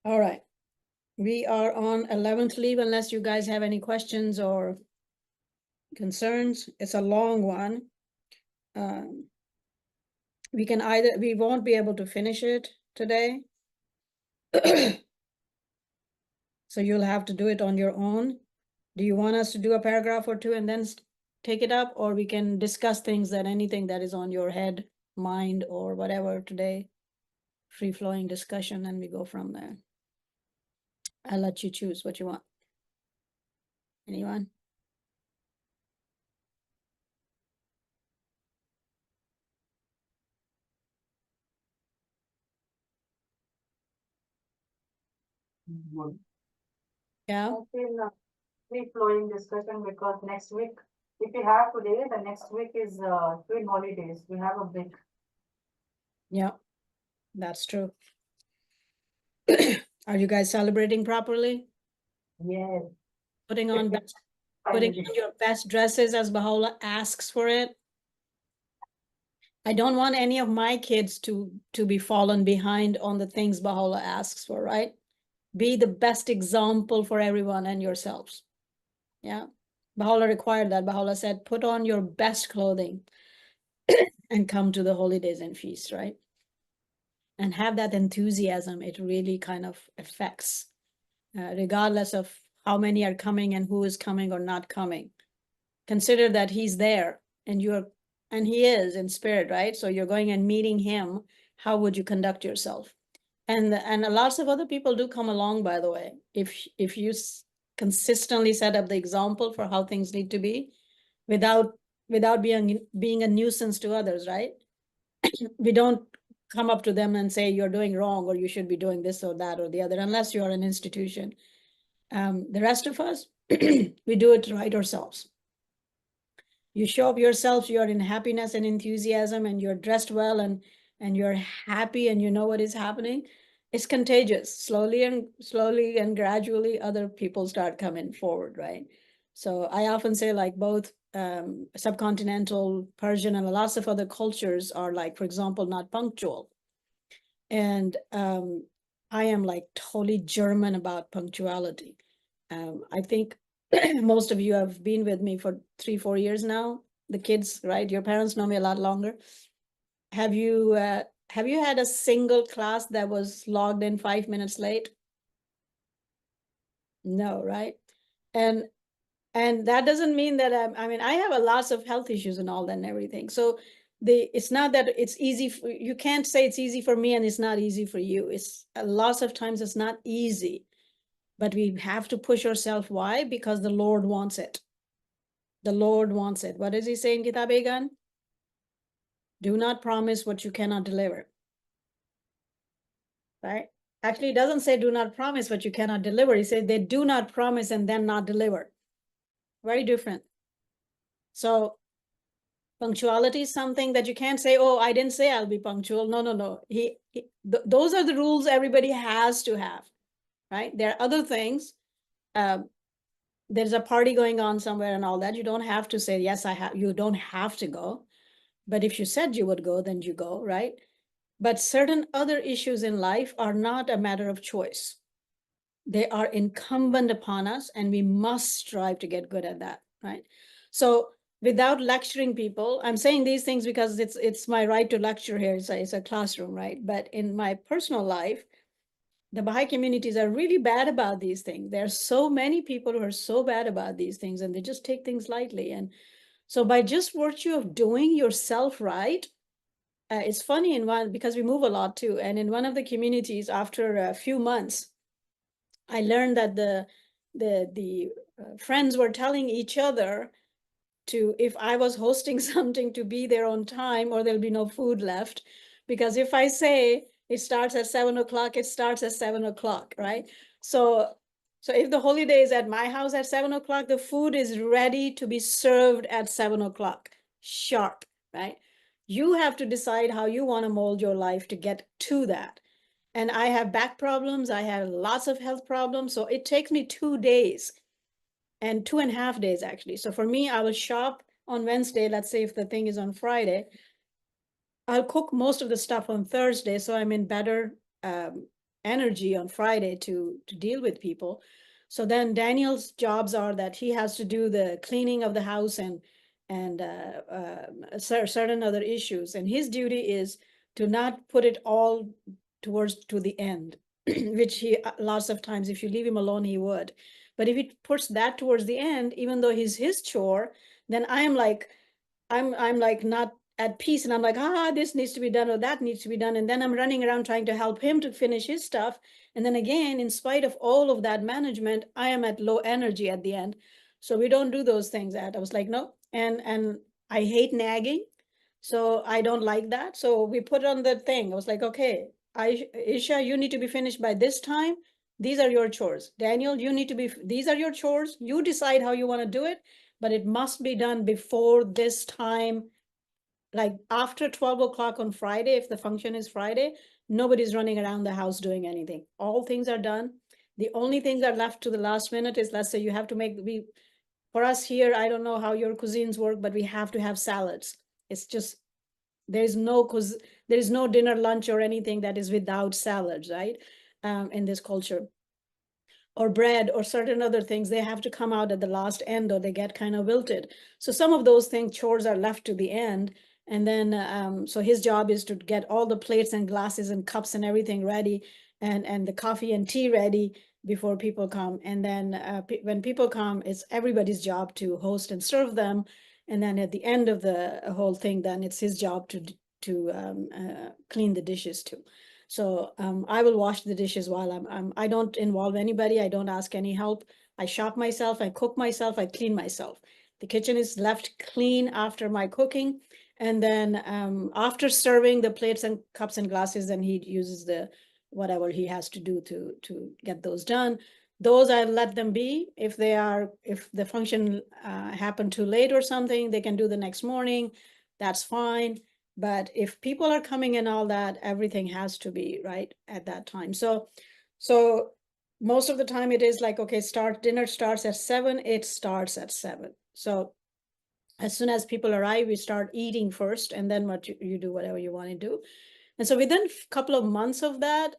All right. We are on 11th leave unless you guys have any questions or concerns. It's a long one. We won't be able to finish it today. So you'll have to do it on your own. Do you want us to do a paragraph or two and then take it up, or we can discuss things anything that is on your head, mind, or whatever today? Free flowing discussion, and we go from there. I'll let you choose what you want. Anyone? Yeah. I feel free flowing discussion because next week, if we have today, the next week is twin holidays. We have a break. Yeah, that's true. Are you guys celebrating properly? Yes. Putting on your best dresses as Baha'u'llah asks for it? I don't want any of my kids to be fallen behind on the things Baha'u'llah asks for, right? Be the best example for everyone and yourselves. Yeah. Baha'u'llah required that. Baha'u'llah said, put on your best clothing and come to the holidays and feast, right? And have that enthusiasm. It really kind of affects, regardless of how many are coming and who is coming or not coming. Consider that he's there and he is in spirit, right? So you're going and meeting him. How would you conduct yourself? And lots of other people do come along, by the way. If you consistently set up the example for how things need to be, without being a nuisance to others, right? We don't come up to them and say you're doing wrong or you should be doing this or that or the other, unless you are an institution. The rest of us, we do it right ourselves. You show up yourselves, you're in happiness and enthusiasm, and you're dressed well, and you're happy, and you know what is happening. It's contagious. Slowly and gradually, other people start coming forward, right? So I often say, like, both subcontinental Persian and lots of other cultures are, like, for example, not punctual. And I am like totally German about punctuality. I think most of you have been with me for 3-4 years now. The kids, right? Your parents know me a lot longer. Have you had a single class that was logged in 5 minutes late? No, right? And that doesn't mean that I mean, I have a lots of health issues and all that and everything. So it's not that it's easy. You can't say it's easy for me and it's not easy for you. It's lots of times it's not easy, but we have to push ourselves. Why? Because the Lord wants it. The Lord wants it. What does he say in Kitab Egan? Do not promise what you cannot deliver. Right? Actually, it doesn't say do not promise what you cannot deliver. He said they do not promise and then not deliver. Very different. So punctuality is something that you can't say, oh, I didn't say I'll be punctual. No, no, no. Those are the rules everybody has to have, right? There are other things. There's a party going on somewhere and all that. You don't have to say, yes, I have. You don't have to go. But if you said you would go, then you go, right? But certain other issues in life are not a matter of choice. They are incumbent upon us, and we must strive to get good at that, right? So without lecturing people, I'm saying these things because it's my right to lecture here. It's a classroom, right? But in my personal life, the Baha'i communities are really bad about these things. There are so many people who are so bad about these things, and they just take things lightly. And so by just virtue of doing yourself right, it's funny because we move a lot too. And in one of the communities, after a few months, I learned that the friends were telling each other to, if I was hosting something, to be there on time or there'll be no food left. Because if I say it starts at 7 o'clock, it starts at 7 o'clock, right? So if the holiday is at my house at 7 o'clock, the food is ready to be served at 7 o'clock, sharp, right? You have to decide how you want to mold your life to get to that. And I have back problems. I have lots of health problems. So it takes me 2 days and 2.5 days, actually. So for me, I will shop on Wednesday. Let's say if the thing is on Friday, I'll cook most of the stuff on Thursday. So I'm in better energy on Friday to deal with people. So then Daniel's jobs are that he has to do the cleaning of the house and certain other issues. And his duty is to not put it all towards to the end, which he lots of times, if you leave him alone, he would. But if he puts that towards the end, even though he's his chore, then I'm like not at peace, and I'm like, this needs to be done or that needs to be done. And then I'm running around trying to help him to finish his stuff. And then again, in spite of all of that management, I am at low energy at the end. So we don't do those things. I was like, no. And I hate nagging. So I don't like that. So we put on the thing. I was like, okay, Isha, you need to be finished by this time. These are your chores. Daniel, you need to be, these are your chores. You decide how you want to do it, but it must be done before this time, like after 12 o'clock on Friday. If the function is Friday, nobody's running around the house doing anything. All things are done. The only things that are left to the last minute is, let's say you have to make, for us here, I don't know how your cuisines work, but we have to have salads. It's just, there's no dinner, lunch, or anything that is without salads, right? In this culture. Or bread or certain other things, they have to come out at the last end or they get kind of wilted. So some of those things, chores, are left to the end. And then, so his job is to get all the plates and glasses and cups and everything ready, and the coffee and tea ready before people come. And then when people come, it's everybody's job to host and serve them. And then at the end of the whole thing, then it's his job to clean the dishes too. So I will wash the dishes while I don't involve anybody. I don't ask any help. I shop myself, I cook myself, I clean myself. The kitchen is left clean after my cooking. And then after serving the plates and cups and glasses, then he uses the whatever he has to do to get those done. Those I let them be. If the function happened too late or something, they can do the next morning. That's fine. But if people are coming and all that, everything has to be right at that time. So most of the time it is like, okay, dinner starts at 7, it starts at 7. So as soon as people arrive, we start eating first, and then you do whatever you want to do. And so within a couple of months of that,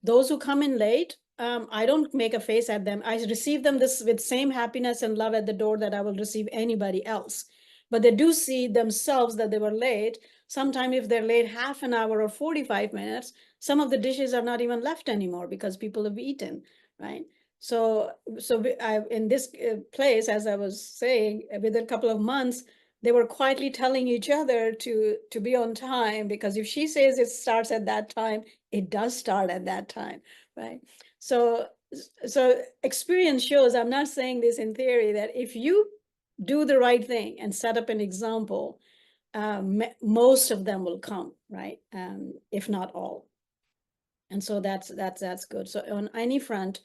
those who come in late, I don't make a face at them. I receive them with same happiness and love at the door that I will receive anybody else. But they do see themselves that they were late. Sometimes if they're late half an hour or 45 minutes, some of the dishes are not even left anymore because people have eaten, right? So in this place, as I was saying, within a couple of months, they were quietly telling each other to be on time, because if she says it starts at that time, it does start at that time, right? So experience shows, I'm not saying this in theory, that if you do the right thing and set up an example, most of them will come, right? If not all. And so that's good. So on any front,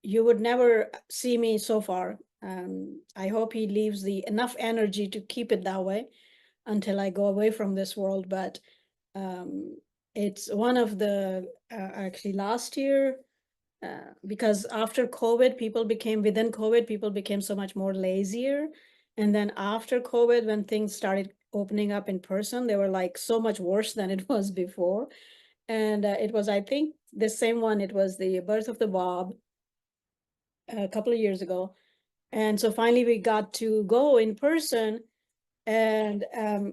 you would never see me so far. I hope he leaves enough energy to keep it that way until I go away from this world. But it's one of the, actually last year, because after COVID, within COVID, people became so much more lazier. And then after COVID, when things started opening up in person, they were like so much worse than it was before. And it was, I think, the same one, it was the birth of the Bob a couple of years ago. And so finally we got to go in person. And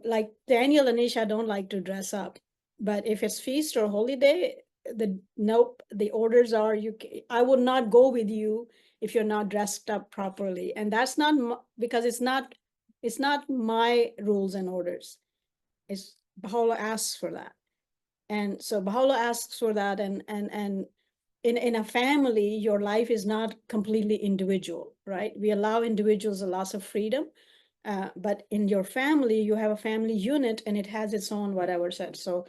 like Daniel and Isha don't like to dress up. But if it's feast or holiday, the orders are, I would not go with you if you're not dressed up properly. And that's not because it's not my rules and orders. It's Baha'u'llah asks for that. And so Baha'u'llah asks for that. And in a family, your life is not completely individual, right? We allow individuals a lot of freedom. But in your family, you have a family unit and it has its own whatever set. So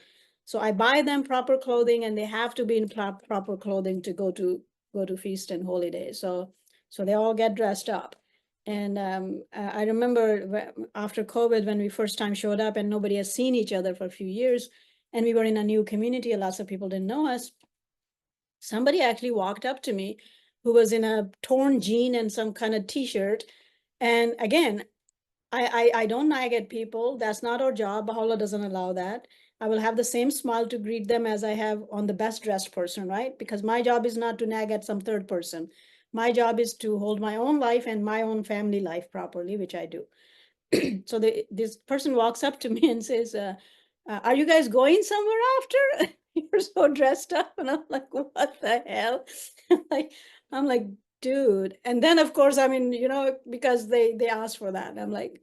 I buy them proper clothing, and they have to be in proper clothing to go to feast and holiday. So they all get dressed up. And I remember after COVID, when we first time showed up and nobody has seen each other for a few years, and we were in a new community, lots of people didn't know us. Somebody actually walked up to me who was in a torn jean and some kind of t-shirt. And again, I don't nag at people. That's not our job. Baha'u'llah doesn't allow that. I will have the same smile to greet them as I have on the best dressed person, right? Because my job is not to nag at some third person. My job is to hold my own life and my own family life properly, which I do. So this person walks up to me and says, are you guys going somewhere after? You're so dressed up. And I'm like, what the hell? I'm like, dude. And then of course, I mean, you know, because they asked for that. I'm like,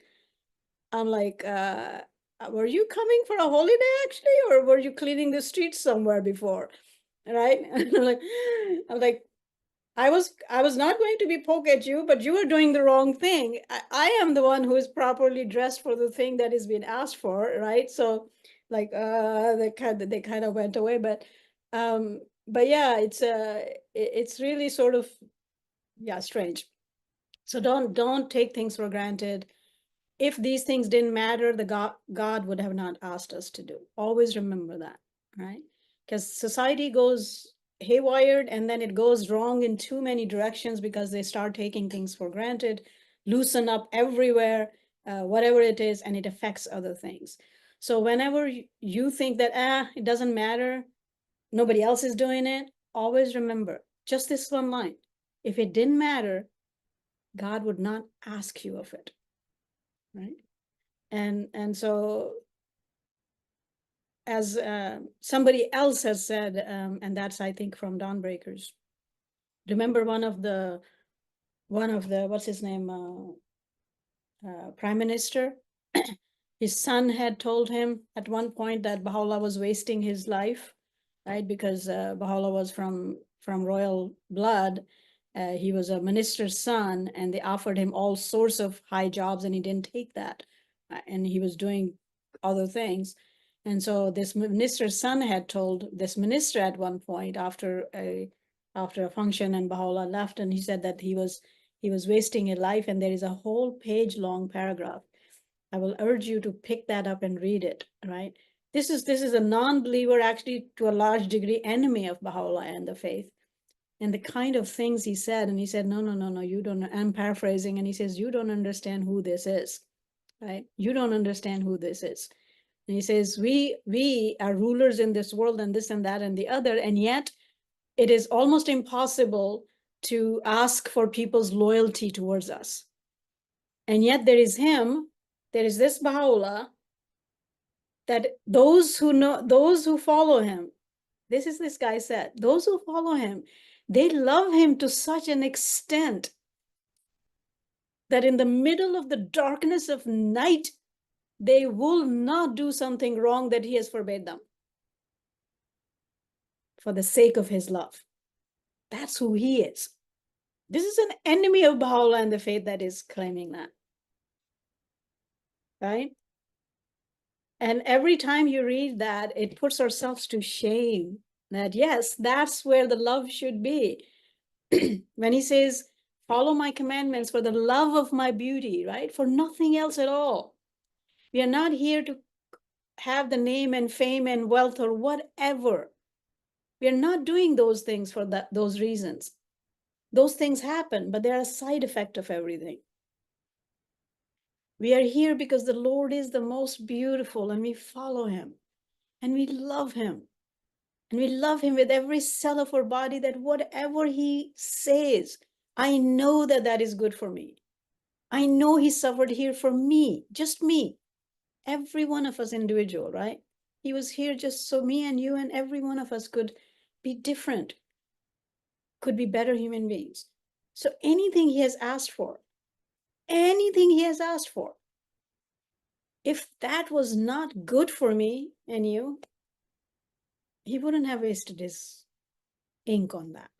were you coming for a holiday actually, or were you cleaning the streets somewhere before? Right? And I'm like, I was not going to be poke at you, but you were doing the wrong thing. I am the one who is properly dressed for the thing that is being asked for, right? So like they kind of went away, but yeah, it's really sort of, yeah, strange. So don't take things for granted. If these things didn't matter, the God would have not asked us to do. Always remember that, right? Because society goes haywired and then it goes wrong in too many directions because they start taking things for granted, loosen up everywhere, whatever it is, and it affects other things. So whenever you think that, it doesn't matter, nobody else is doing it, always remember just this one line. If it didn't matter, God would not ask you of it, right? And so as somebody else has said, and that's I think from Dawnbreakers. Remember one of the what's his name, prime minister. His son had told him at one point that Baha'u'llah was wasting his life, right? Because Baha'u'llah was from royal blood. He was a minister's son, and they offered him all sorts of high jobs, and he didn't take that, and he was doing other things. And so this minister's son had told this minister at one point after a function, and Baha'u'llah left, and he said that he was wasting his life, and there is a whole page long paragraph. I will urge you to pick that up and read it, right? This is a non-believer, actually to a large degree enemy of Baha'u'llah and the faith. And the kind of things he said, and he said, no, you don't, I'm paraphrasing, and he says, you don't understand who this is, right? You don't understand who this is. And he says, we are rulers in this world and this and that and the other, and yet it is almost impossible to ask for people's loyalty towards us. And yet there is him, there is this Baha'u'llah, that those who follow him, this guy said, those who follow him, they love him to such an extent that in the middle of the darkness of night, they will not do something wrong that he has forbade them for the sake of his love. That's who he is. This is an enemy of Baha'u'llah and the faith that is claiming that, right? And every time you read that, it puts ourselves to shame that, yes, that's where the love should be. When he says, follow my commandments for the love of my beauty, right? For nothing else at all. We are not here to have the name and fame and wealth or whatever. We are not doing those things for those reasons. Those things happen, but they're a side effect of everything. We are here because the Lord is the most beautiful, and we follow him, and we love him. And we love him with every cell of our body, that whatever he says, I know that that is good for me. I know he suffered here for me, just me. Every one of us individual, right? He was here just so me and you and every one of us could be different, could be better human beings. So anything he has asked for, if that was not good for me and you, he wouldn't have wasted his ink on that,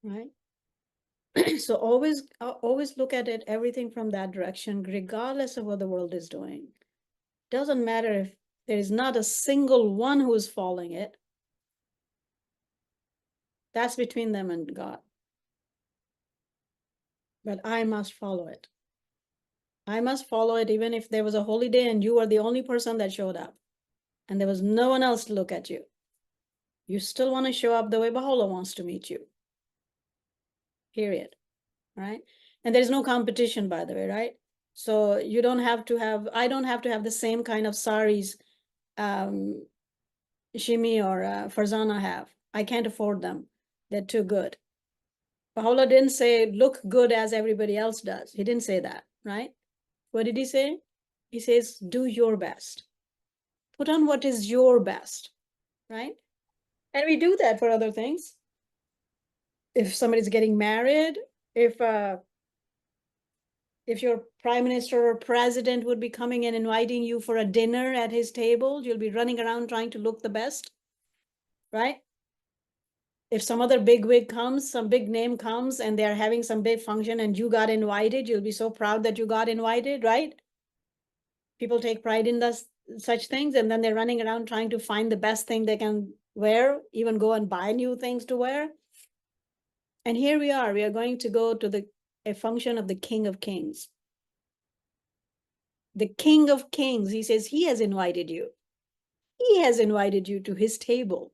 right? So always look at it, everything from that direction, regardless of what the world is doing. Doesn't matter if there is not a single one who is following it. That's between them and God. But I must follow it. I must follow it even if there was a holy day and you were the only person that showed up and there was no one else to look at you. You still want to show up the way Baha'u'llah wants to meet you. Period. Right? And there's no competition, by the way, right? So you don't have to have, I don't have to have the same kind of saris Shimi or Farzana have. I can't afford them. They're too good. Baha'u'llah didn't say, look good as everybody else does. He didn't say that, right? What did he say? He says, do your best. Put on what is your best, right? And we do that for other things. If somebody's getting married, if your prime minister or president would be coming and inviting you for a dinner at his table, you'll be running around trying to look the best, right? If some other big wig comes, some big name comes, and they're having some big function and you got invited, you'll be so proud that you got invited, right? People take pride in such things, and then they're running around trying to find the best thing they can wear, even go and buy new things to wear. And here we are going to go to a function of the King of Kings. The King of Kings, he says, he has invited you. He has invited you to his table.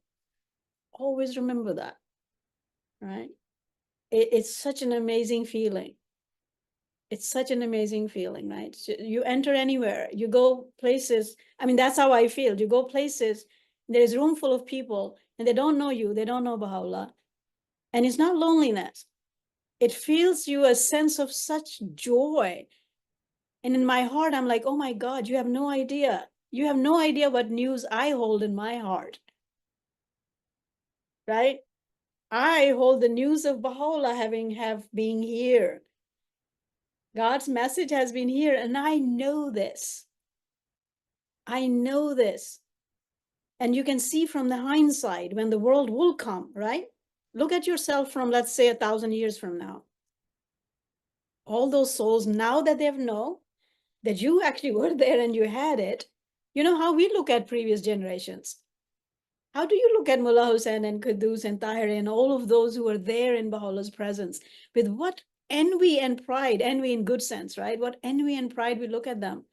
Always remember that, right? It's such an amazing feeling. It's such an amazing feeling, right? So you enter anywhere, you go places. I mean, that's how I feel. You go places, there's room full of people, and they don't know you, they don't know Baha'u'llah. And it's not loneliness. It fills you a sense of such joy. And in my heart, I'm like, oh my God, you have no idea. You have no idea what news I hold in my heart, right? I hold the news of Baha'u'llah being here. God's message has been here, and I know this. I know this. And you can see from the hindsight when the world will come, right? Look at yourself from, let's say, 1,000 years from now. All those souls, now that they know that you actually were there and you had it, you know how we look at previous generations. How do you look at Mullah Hussain and Qudus and Tahir and all of those who were there in Baha'u'llah's presence? With what envy and pride, envy in good sense, right? What envy and pride we look at them.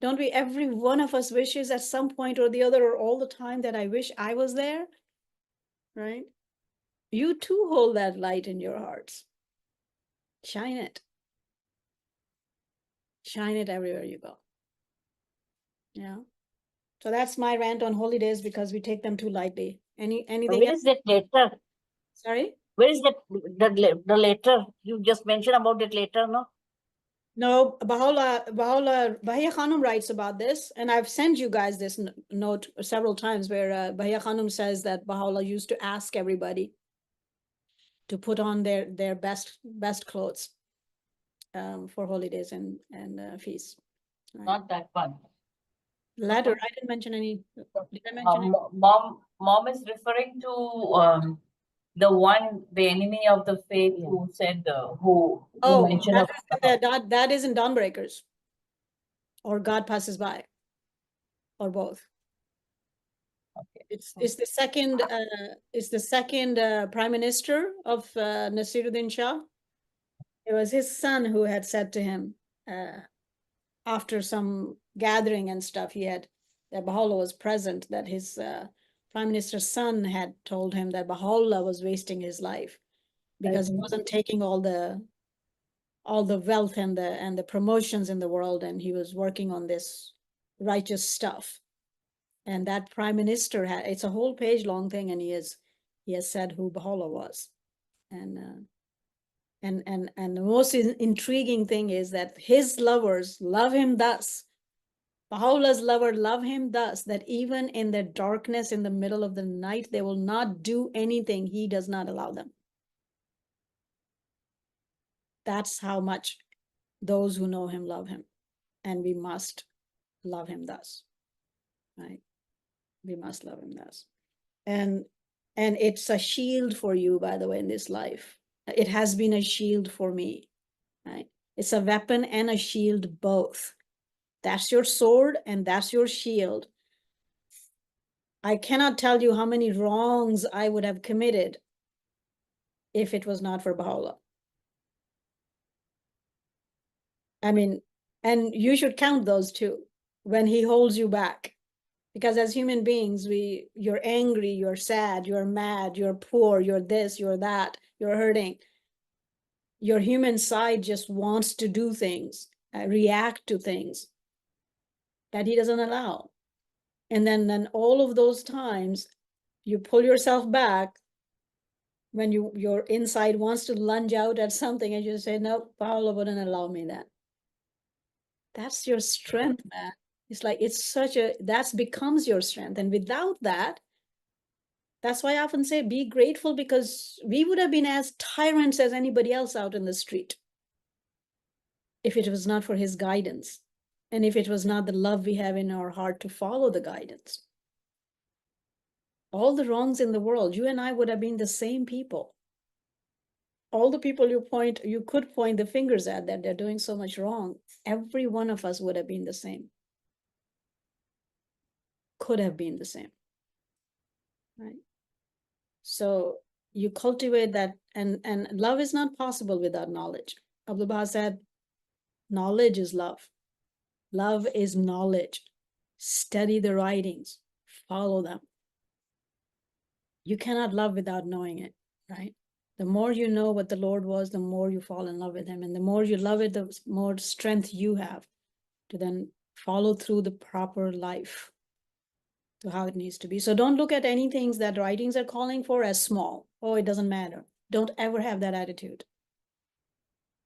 Don't we, every one of us wishes at some point or the other or all the time that I wish I was there, right? You too hold that light in your hearts. Shine it. Shine it everywhere you go. Yeah. So that's my rant on holy days because we take them too lightly. Anything Where else? is that letter? Sorry? Where is the letter? You just mentioned about that letter, no? No, Baha'u'llah, Bahia Khanum writes about this, and I've sent you guys this note several times where Bahia Khanum says that Baha'u'llah used to ask everybody to put on their best clothes for holidays and feasts. Right? Not that one. Letter. I didn't mention any. Did I mention any? Mom is referring to the enemy of the faith who said who mentioned That is in Dawnbreakers, or God Passes By, or both. Okay. It's the second prime minister of Nasiruddin Shah. It was his son who had said to him after some gathering and stuff, that Baha'u'llah was present, that his prime minister's son had told him that Baha'u'llah was wasting his life because he wasn't taking all the wealth and the promotions in the world, and he was working on this righteous stuff. And that prime minister it's a whole page long thing, and he has said who Baha'u'llah was. And the most intriguing thing is that his lovers love him thus. Baha'u'llah's lovers love him thus, that even in the darkness, in the middle of the night, they will not do anything he does not allow them. That's how much those who know him love him. And we must love him thus, right? We must love him thus. And it's a shield for you, by the way, in this life. It has been a shield for me, right? It's a weapon and a shield both. That's your sword and that's your shield. I cannot tell you how many wrongs I would have committed if it was not for Baha'u'llah. I mean, and you should count those too, when he holds you back. Because as human beings, you're angry, you're sad, you're mad, you're poor, you're this, you're that, you're hurting. Your human side just wants to do things, react to things that he doesn't allow. And then all of those times you pull yourself back when your inside wants to lunge out at something and you say, no, Baha'u'llah wouldn't allow me that. That's your strength, man. It's like, that becomes your strength. And without that, that's why I often say, be grateful, because we would have been as tyrants as anybody else out in the street if it was not for his guidance. And if it was not the love we have in our heart to follow the guidance. All the wrongs in the world, you and I would have been the same people. All the people you could point the fingers at that they're doing so much wrong, every one of us would have been the same. Could have been the same, right? So you cultivate that, and love is not possible without knowledge. Abdul Baha said, knowledge is love. Love is knowledge. Study the writings, follow them. You cannot love without knowing it, right? The more you know what the Lord was, the more you fall in love with him. And the more you love it, the more strength you have to then follow through the proper life to how it needs to be. So don't look at any things that writings are calling for as small. Oh, it doesn't matter. Don't ever have that attitude.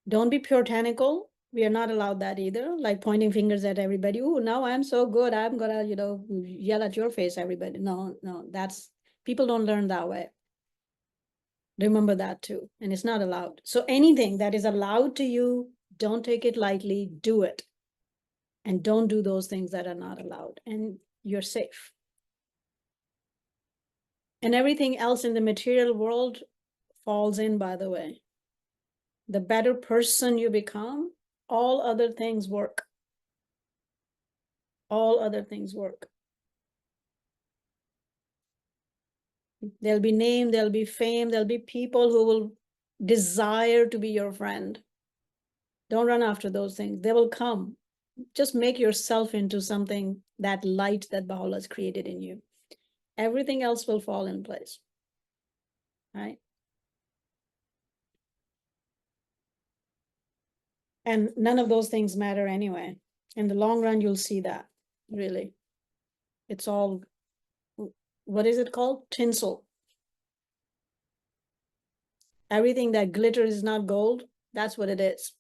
Don't be puritanical. We are not allowed that either, like pointing fingers at everybody. Oh, now I'm so good, I'm gonna, yell at your face, everybody. No, people don't learn that way. Remember that too. And it's not allowed. So anything that is allowed to you, don't take it lightly, do it. And don't do those things that are not allowed. And you're safe. And everything else in the material world falls in, by the way. The better person you become, all other things work. All other things work. There'll be name, there'll be fame, there'll be people who will desire to be your friend. Don't run after those things. They will come. Just make yourself into something, that light that Baha'u'llah has created in you. Everything else will fall in place. Right? And none of those things matter anyway. In the long run, you'll see that, really. It's all, what is it called? Tinsel. Everything that glitters is not gold. That's what it is.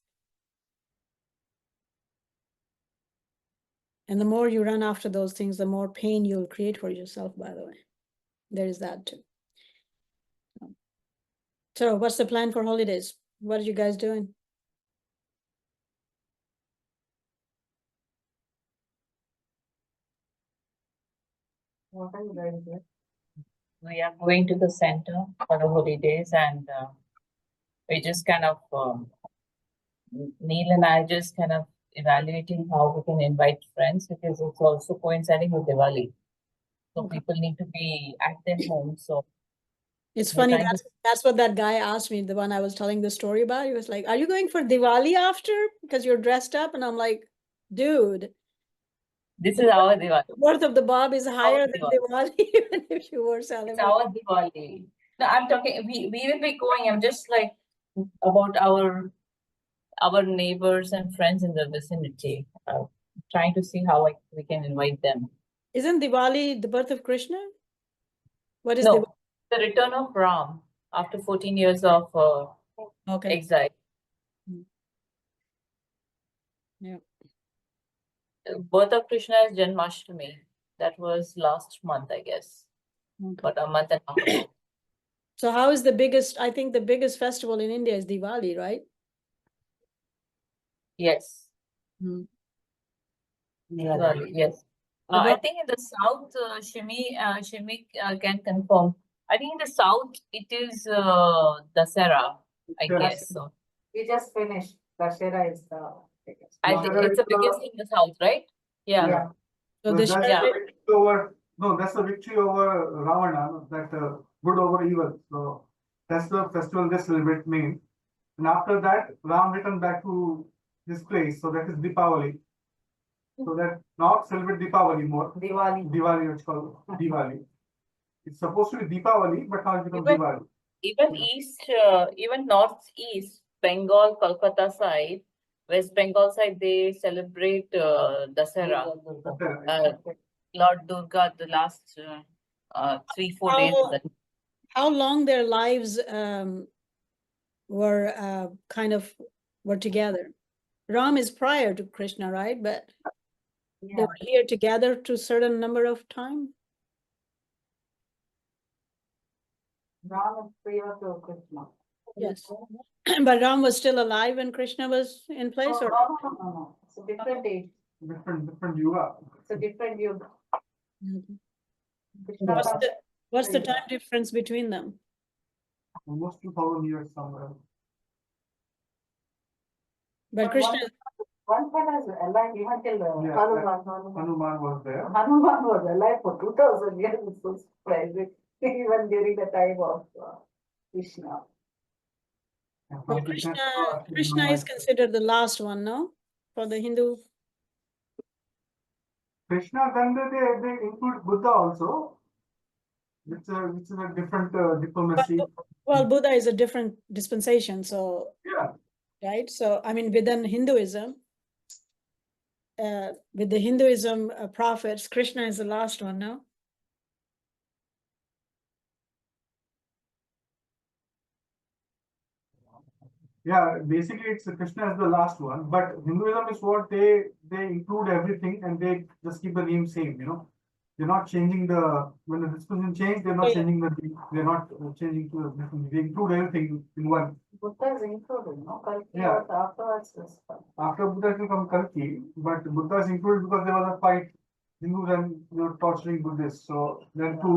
And the more you run after those things, the more pain you'll create for yourself, by the way. There is that too. So what's the plan for holidays? What are you guys doing? What are you guys doing? We are going to the center for the holidays, and we just kind of, Neil and I just kind of evaluating how we can invite friends, because it's also coinciding with Diwali. So Okay. people need to be at their home. So It's we're funny, trying to- that's what that guy asked me, the one I was telling the story about. He was like, are you going for Diwali after? Because you're dressed up. And I'm like, dude, this is our Diwali. worth of the bob is higher than Diwali. Diwali, even if you were It's celebrating. our Diwali. No, I'm talking, we will be going, I'm just like about our neighbors and friends in the vicinity, trying to see how we can invite them. Isn't Diwali the birth of Krishna? What is No, the return of Ram after 14 years of Okay. exile. Yeah. Birth of Krishna is JAMAI-SHOGI. That was last month, I guess, Okay. but a month and a half ago. So how is the biggest, I think the biggest festival in India is Diwali, right? Yes. Diwali, yes. I think in the south, Shimi can confirm. I think in the south it is Dasara, I guess. So We just finished. Dashera is the biggest. I think it's the biggest in the south, right? Yeah. Yeah. So That's this the Yeah. victory over, no, that's the victory over Ravana, that good over evil. So that's the festival they celebrate main. And after that, Ram returned back to his place. So that is Deepavali. So that not celebrate Deepavali more. Diwali. Diwali, it's called Diwali. It's supposed to be Deepavali, but now it's become Even- Diwali. Even east, even northeast, Bengal, Kolkata side, West Bengal side, they celebrate Dasara. Okay. Lord Durga the last 3-4 days of the How long their lives were were together? Ram is prior to Krishna, right? But they Yeah, were here together to a certain number of time. Ram is prior to Krishna. Yes. But Ram was still alive when Krishna was in place, Oh, or no. It's a different age. Different yuga. It's a different yuga. Mhm. Krishna What's comes- what's the Yeah. time difference between them? Almost 2000 years somewhere. But Krishna, One fellow is alive even till Yeah, Hanuman was there. Hanuman was alive for 2000 years. It's so surprising. Even during the time of Krishna. And but from Krishna Krishna is considered the last one, no? For the Hindu. Krishna, then they include Buddha also, which is a different diplomacy. Well, Buddha is a different dispensation, so Yeah, right. So I mean, within Hinduism, with the Hinduism prophets, Krishna is the last one, no? yeah. Basically, it's Krishna is the last one, but Hinduism is what they include everything and they just keep the name same. You know, they're not changing the when the dispensation change. They're not Yeah. changing the they're not changing to a different. They include everything in one. Buddha is included, no? Kalki Yeah. was afterwards. After Buddha it will come Kalki, but Buddha is included because there was a fight. Hindus and torturing Buddhists. So then to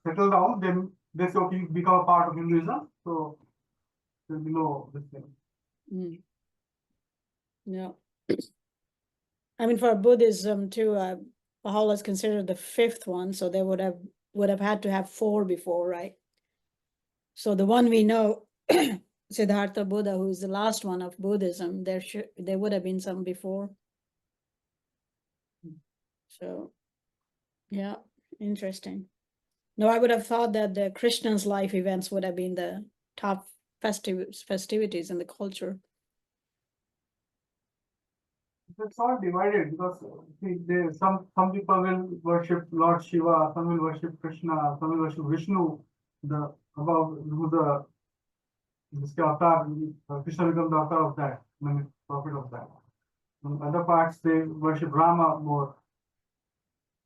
settle down, then they say okay, you become a part of Hinduism. So there will be no this thing. Mm. Yeah. I mean, for Buddhism too, Baha'u'llah is considered the fifth one, so they would have had to have 4 before, right? So the one we know, Siddhartha Buddha, who is the last one of Buddhism, there would have been some before. So, yeah, interesting. No, I would have thought that the Krishna's life events would have been the top festivities in the culture. It's all divided because see, some people will worship Lord Shiva, some will worship Krishna, some will worship Vishnu, the above who the जिसके avatar Krishna becomes the avatar of that, I mean, prophet of that. In other parts they worship Rama more.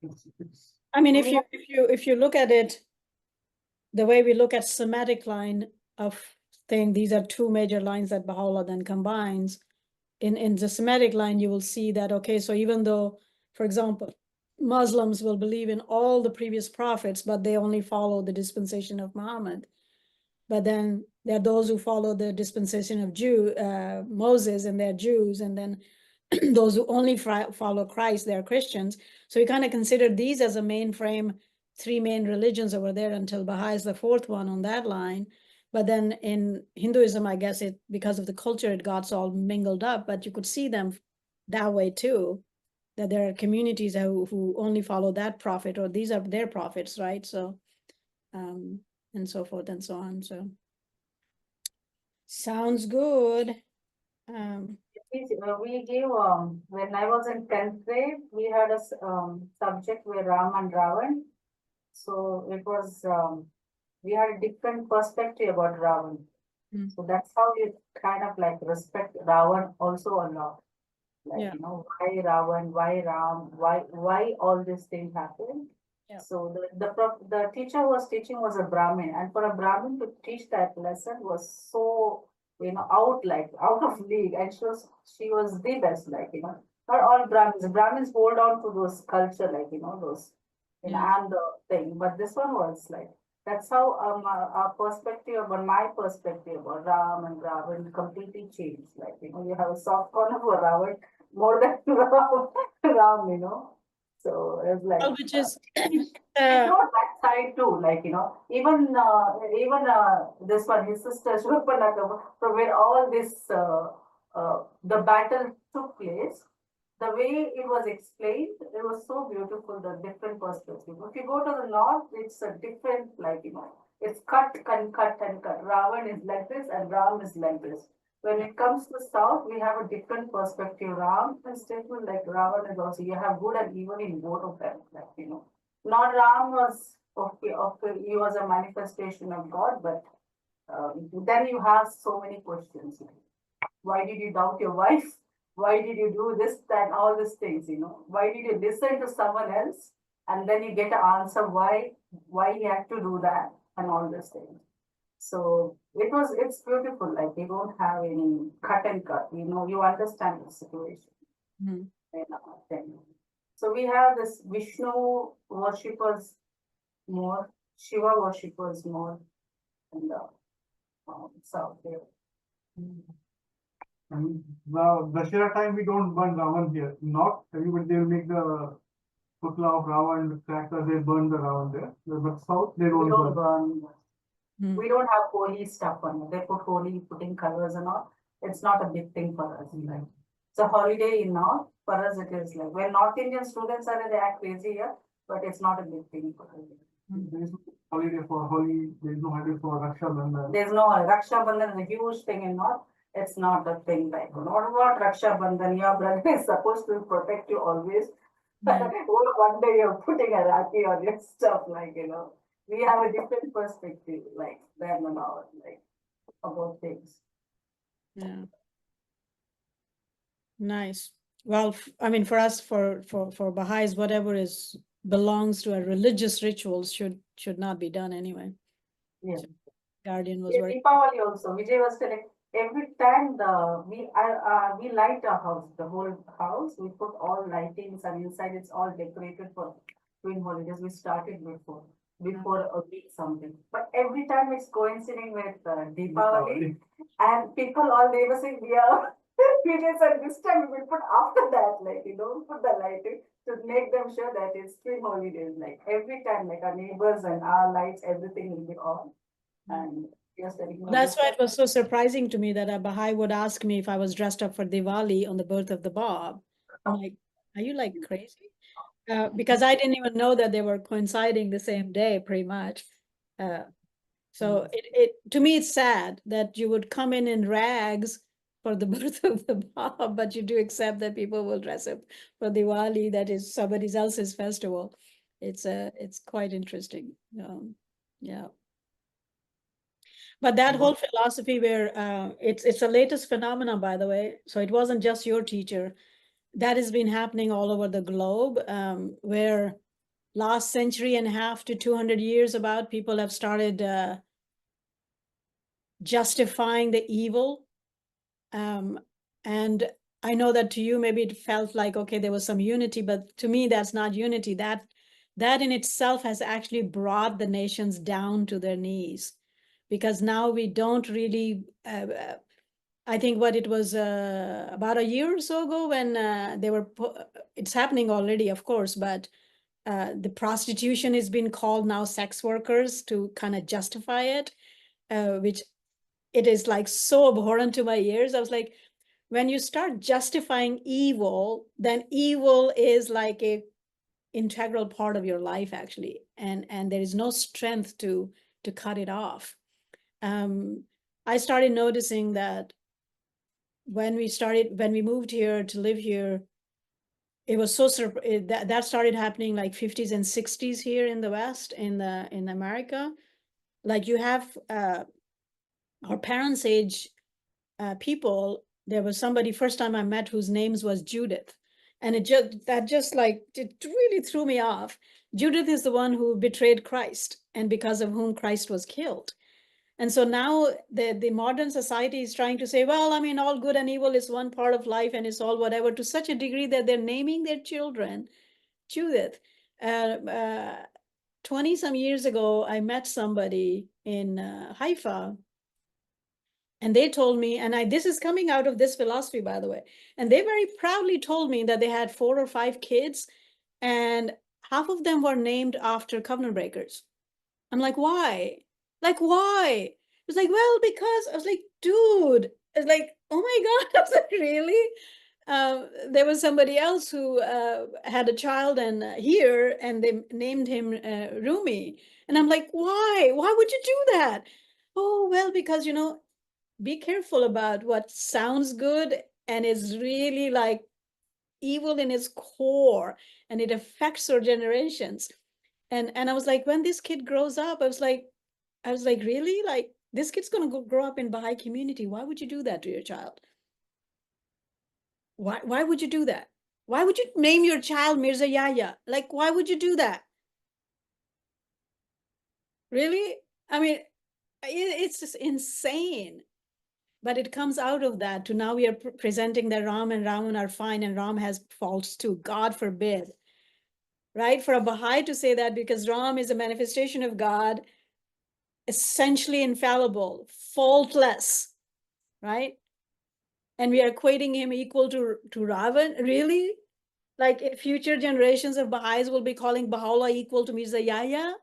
It's I mean, if you look at it, the way we look at Semitic line of thing, these are 2 major lines that Baha'u'llah then combines. In the Semitic line, you will see that, okay, so even though, for example, Muslims will believe in all the previous prophets, but they only follow the dispensation of Muhammad. But then there are those who follow the dispensation of Moses, and they're Jews, and then those who only follow Christ, they're Christians. So we kind of consider these as a mainframe, 3 main religions over there until Baha'i is the 4th one on that line. But then in Hinduism, I guess because of the culture, it got all mingled up, but you could see them that way too, that there are communities who only follow that prophet, or these are their prophets, right? So, and so forth and so on. So, sounds good. We gave, when I was in 10th grade, we had a subject where Ram and Ravan. So it was, we had a different perspective about Ravan. Mm. So that's how we kind of like respect Ravan also a lot. Like, Yeah. you know, why Ravan, why Ram, why all these things happen. Yeah. So the teacher was teaching was a Brahmin, and for a Brahmin to teach that lesson was so, you know, out of league, and she was the best, like, you know, not all Brahmins hold on to those culture, like, you know, those, you know, Yeah. and the thing, but this one was like, that's how our perspective about my perspective about Ram and Ravan completely changed. Like, you know, you have a soft corner for Ravan more than Ram, you know. So it's like, Well, which is it's not that side too, like, you know, even this one, his sister Shurpanaka, from where all this the battle took place, the way it was explained, it was so beautiful, the different perspective. If you go to the north, it's a different, like, you know, it's cut and cut and cut. Ravan is like this and Ram is like this. When it comes to South, we have a different perspective. Ram is different, like Ravan is also, you have good and evil in both of them, like, Not Ram was, okay, he was a manifestation of God, but then you have so many questions. Why did you doubt your wife? Why did you do this, that, all these things, Why did you listen to someone else? And then you get an answer why he had to do that and all these things. So it's beautiful. Like you don't have any cut and cut, you understand the situation. Mhm. Then. So we have this Vishnu worshippers more, Shiva worshippers more, and South there. And now Dashera time we don't burn Ravan here. Not everybody they will make the putla of Ravan with crackers, they burn the Ravan there. But South they We don't don't burn. burn. Hmm. We don't have holy stuff on it. They put holy, putting colors and all. It's not a big thing for us. Like it's a holiday in North. For us, it is like when North Indian students are, they act crazy here, but it's not a big thing for us. There is no holiday for Holi, there is no holiday for Raksha Bandhan. There's no Raksha Bandhan is a huge thing in North. It's not a thing like what about Raksha Bandhan? Your brother is supposed to protect you always. But one day you're putting a Rakhi on your stuff, like we have a different perspective, like them and all, like about things. Yeah. Nice. Well, I mean, for us, for Baha'is, whatever is belongs to a religious rituals should not be done anyway. Yeah. So Guardian was Yeah, very. Deepavali also. Vijay was telling every time we light our house, the whole house. We put all lightings and inside it's all decorated for Twin Holidays. We started before a week something. But every time it's coinciding with Deepavali, and people all they were saying we are. Vijay said this time we will put after that, like put the lighting to make them sure that it's Twin Holidays. Like every time, like our neighbors and our lights, everything will be on. And yes, That's why it was so surprising to me that a Baha'i would ask me if I was dressed up for Diwali on the birth of the Bab. I'm like, are you like crazy? Because I didn't even know that they were coinciding the same day, pretty much. So it to me it's sad that you would come in rags for the birth of the Bab, but you do accept that people will dress up for Diwali, that is somebody else's festival. It's quite interesting. Yeah. But that whole philosophy where it's the latest phenomenon, by the way. So it wasn't just your teacher. That has been happening all over the globe, where last century and a half to 200 years about people have started justifying the evil. And I know that to you, maybe it felt like, okay, there was some unity, but to me, that's not unity. That in itself has actually brought the nations down to their knees, because now we don't really, I think what it was about a year or so ago when they were, it's happening already, of course, but the prostitution has been called now sex workers to kind of justify it, which it is like so abhorrent to my ears. I was like, when you start justifying evil, then evil is like a integral part of your life, actually, and there is no strength to cut it off. I started noticing that when we moved here to live here, it was so that started happening like 50s and 60s here in the West, in America. Like you have our parents' age people. There was somebody first time I met whose names was Judith, and it really threw me off. Judith is the one who betrayed Christ, and because of whom Christ was killed. And so now the modern society is trying to say, well, I mean, all good and evil is one part of life and it's all whatever, to such a degree that they're naming their children Judith. 20 some years ago, I met somebody in Haifa, and they told me, and this is coming out of this philosophy, by the way, and they very proudly told me that they had 4 or 5 kids, and half of them were named after covenant breakers. I'm like, why? Like, why? It was like, well, because I was like, dude, it's like, oh my God, I was like, really? There was somebody else who had a child here, and they named him Rumi. And I'm like, why? Why would you do that? Oh, well, because, be careful about what sounds good and is really like evil in its core, and it affects our generations. And I was like, when this kid grows up, I was like, really? Like, this kid's gonna grow up in Baha'i community. Why would you do that to your child? Why would you do that? Why would you name your child Mirza Yahya? Like, why would you do that? Really? I mean, it's just insane. But it comes out of that to now we are presenting that Ram and Ravan are fine and Ram has faults too. God forbid. Right? For a Baha'i to say that, because Ram is a manifestation of God, essentially infallible, faultless, right? And we are equating him equal to Ravan? Really? Like future generations of Baha'is will be calling Baha'u'llah equal to Mirza Yahya?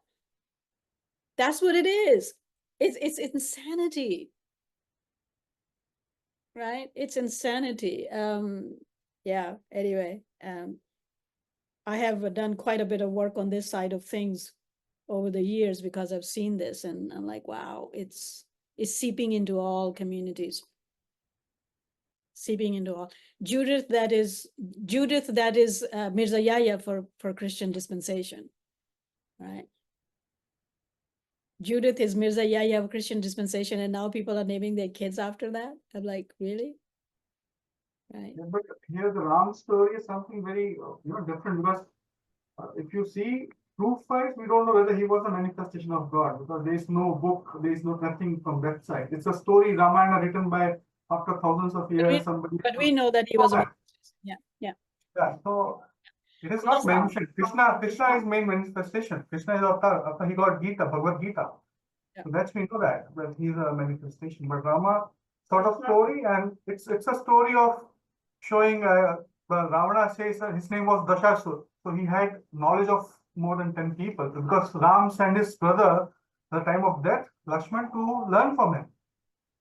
That's what it is. It's insanity. Right? It's insanity. Yeah, anyway, I have done quite a bit of work on this side of things over the years because I've seen this, and I'm like, wow, it's seeping into all communities. Seeping into all. Judith, that is Mirza Yahya for Christian dispensation, right? Judith is Mirza Yahya of Christian dispensation, and now people are naming their kids after that. I'm like, really? Right. Yeah, but here the Ram story is something very different, because if you see proof-wise, we don't know whether he was a manifestation of God, because there is no book, there is no nothing from that side. It's a story, Ramayana, written by after thousands of years. But we know that he was. Yeah. Yeah, so it is not mentioned. Krishna is main manifestation. Krishna is after he got Gita, Bhagavad Gita. Yeah. So that's we know that he's a manifestation. But Rama sort of story, and it's a story of showing Ravana says his name was Dashasur. So he had knowledge of more than 10 people, because Ram sent his brother at the time of death, Lakshman, to learn from him.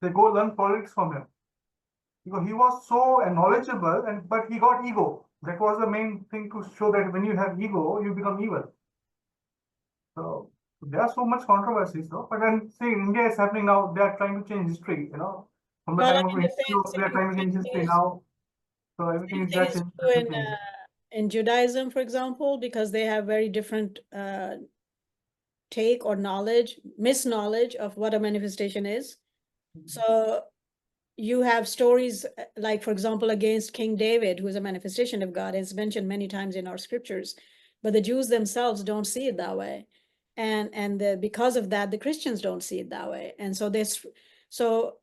They go learn politics from him. Because he was so knowledgeable, but he got ego. That was the main thing, to show that when you have ego, you become evil. So there are so much controversies, though. But then, see, India is happening now. They are trying to change history. From the Well, time I of mean, they are trying to change history now. So everything is just in Judaism, for example, because they have very different take or knowledge, misknowledge of what a manifestation is. So you have stories like, for example, against King David, who is a manifestation of God. It's mentioned many times in our scriptures, but the Jews themselves don't see it that way. And because of that, the Christians don't see it that way. And so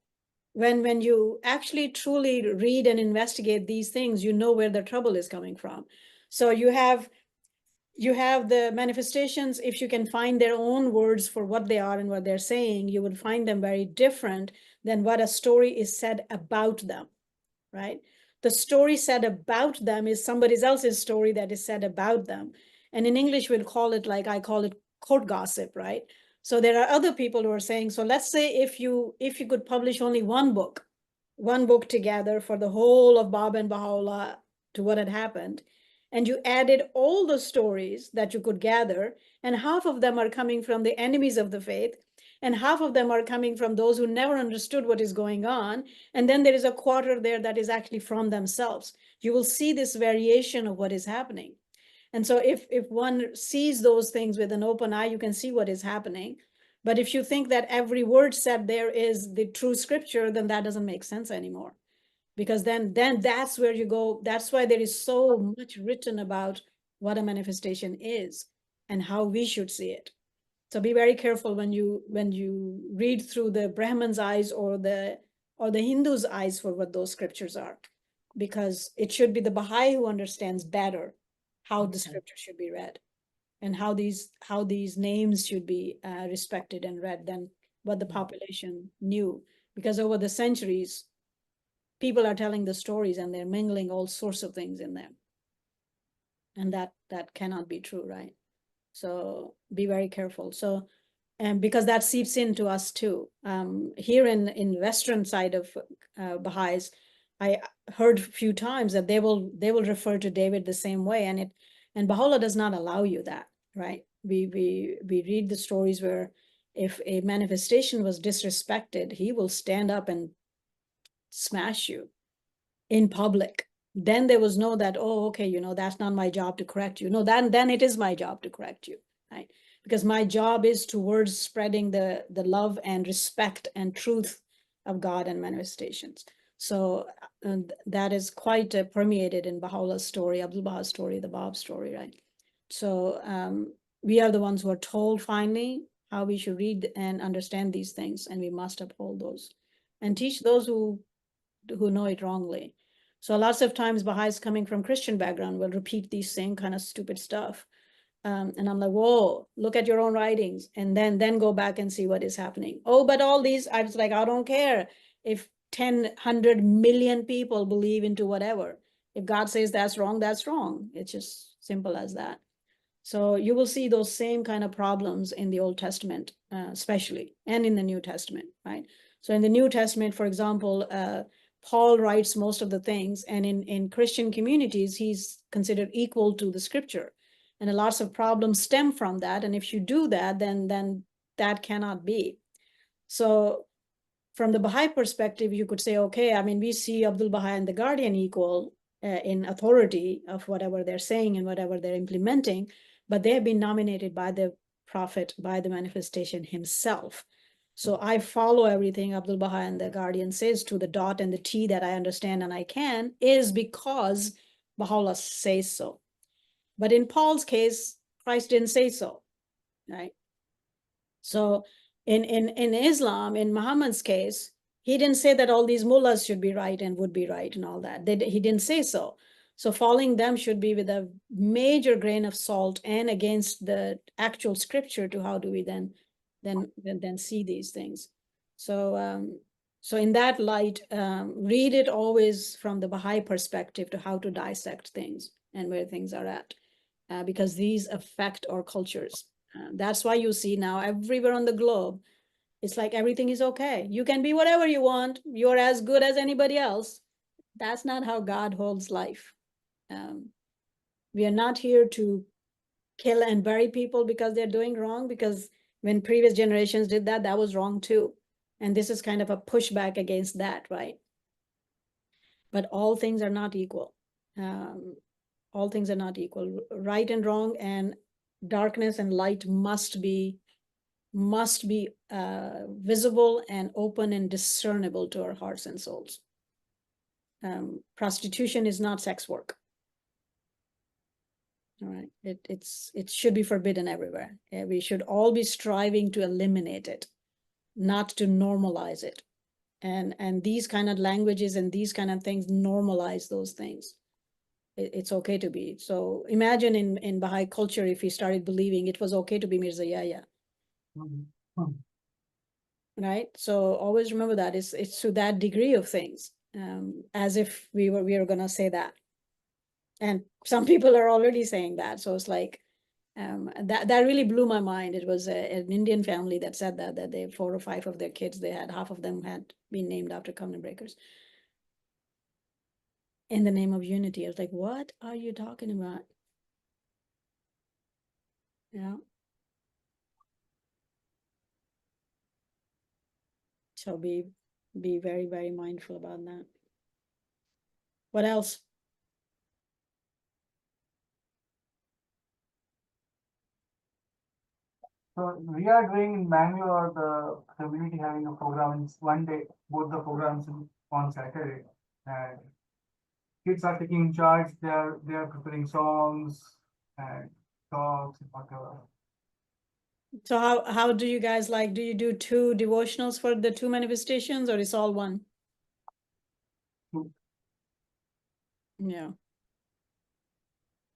when you actually truly read and investigate these things, you know where the trouble is coming from. So you have the manifestations. If you can find their own words for what they are and what they're saying, you would find them very different than what a story is said about them, right? The story said about them is somebody else's story that is said about them. And in English, we'll call it, like I call it, court gossip, right? So there are other people who are saying, so let's say if you could publish only one book together for the whole of Bab and Baha'u'llah to what had happened, and you added all the stories that you could gather, and half of them are coming from the enemies of the faith, and half of them are coming from those who never understood what is going on, and then there is a quarter there that is actually from themselves. You will see this variation of what is happening. And so if one sees those things with an open eye, you can see what is happening. But if you think that every word said there is the true scripture, then that doesn't make sense anymore. Because then that's where you go. That's why there is so much written about what a manifestation is and how we should see it. So be very careful when you read through the Brahman's eyes or the Hindu's eyes for what those scriptures are, because it should be the Baha'i who understands better how the scripture should be read and how these names should be respected and read than what the population knew. Because over the centuries, people are telling the stories and they're mingling all sorts of things in them. And that cannot be true, right? So be very careful. So, and because that seeps into us too. Here in Western side of Baha'is, I heard a few times that they will refer to David the same way, and Baha'u'llah does not allow you that, right? We read the stories where if a manifestation was disrespected, he will stand up and smash you in public. Then there was no that, oh, okay, you know, that's not my job to correct you. No, then it is my job to correct you, right? Because my job is towards spreading the love and respect and truth of God and manifestations. So that is quite permeated in Baha'u'llah's story, Abdul Baha's story, the Bab story, right? So we are the ones who are told finally how we should read and understand these things, and we must uphold those and teach those who know it wrongly. So lots of times Baha'is coming from Christian background will repeat these same kind of stupid stuff. And I'm like, whoa, look at your own writings, and then go back and see what is happening. Oh, but all these, I was like, I don't care if 10, 100 million people believe into whatever. If God says that's wrong, that's wrong. It's just simple as that. So you will see those same kind of problems in the Old Testament, especially, and in the New Testament, right? So in the New Testament, for example, Paul writes most of the things, and in Christian communities, he's considered equal to the scripture. And lots of problems stem from that. And if you do that, then that cannot be. So from the Baha'i perspective, you could say, okay, I mean, we see Abdul Baha and the Guardian equal in authority of whatever they're saying and whatever they're implementing, but they have been nominated by the Prophet, by the manifestation himself. So I follow everything Abdul Baha and the Guardian says to the dot and the T that I understand and I can, is because Baha'u'llah says so. But in Paul's case, Christ didn't say so, right? So in Islam, in Muhammad's case, he didn't say that all these mullahs should be right and would be right and all that. He didn't say so. So following them should be with a major grain of salt and against the actual scripture to how do we then see these things. So so in that light, read it always from the Baha'i perspective to how to dissect things and where things are at, because these affect our cultures. That's why you see now everywhere on the globe, it's like everything is okay. You can be whatever you want. You're as good as anybody else. That's not how God holds life. We are not here to kill and bury people because they're doing wrong, because when previous generations did that, that was wrong too. And this is kind of a pushback against that, right? But all things are not equal. All things are not equal. Right and wrong and darkness and light must be visible and open and discernible to our hearts and souls. Prostitution is not sex work. All right, it should be forbidden everywhere. We should all be striving to eliminate it, not to normalize it. And these kind of languages and these kind of things normalize those things. It's okay to be. So imagine in Baha'i culture, if we started believing it was okay to be Mirza Yahya. Right? So always remember that it's to that degree of things, as if we were gonna say that. And some people are already saying that. So it's like, that really blew my mind. It was an Indian family that said that they 4 or 5 of their kids, they had half of them had been named after covenant breakers in the name of unity. I was like, what are you talking about? Yeah. So be very, very mindful about that. What else? So we are doing in Bangalore, the community having a program one day, both the programs on Saturday, and kids are taking charge. They are preparing songs and talks and whatever. So how do you guys like? Do you do 2 devotionals for the 2 manifestations, or is all one? 2. Yeah.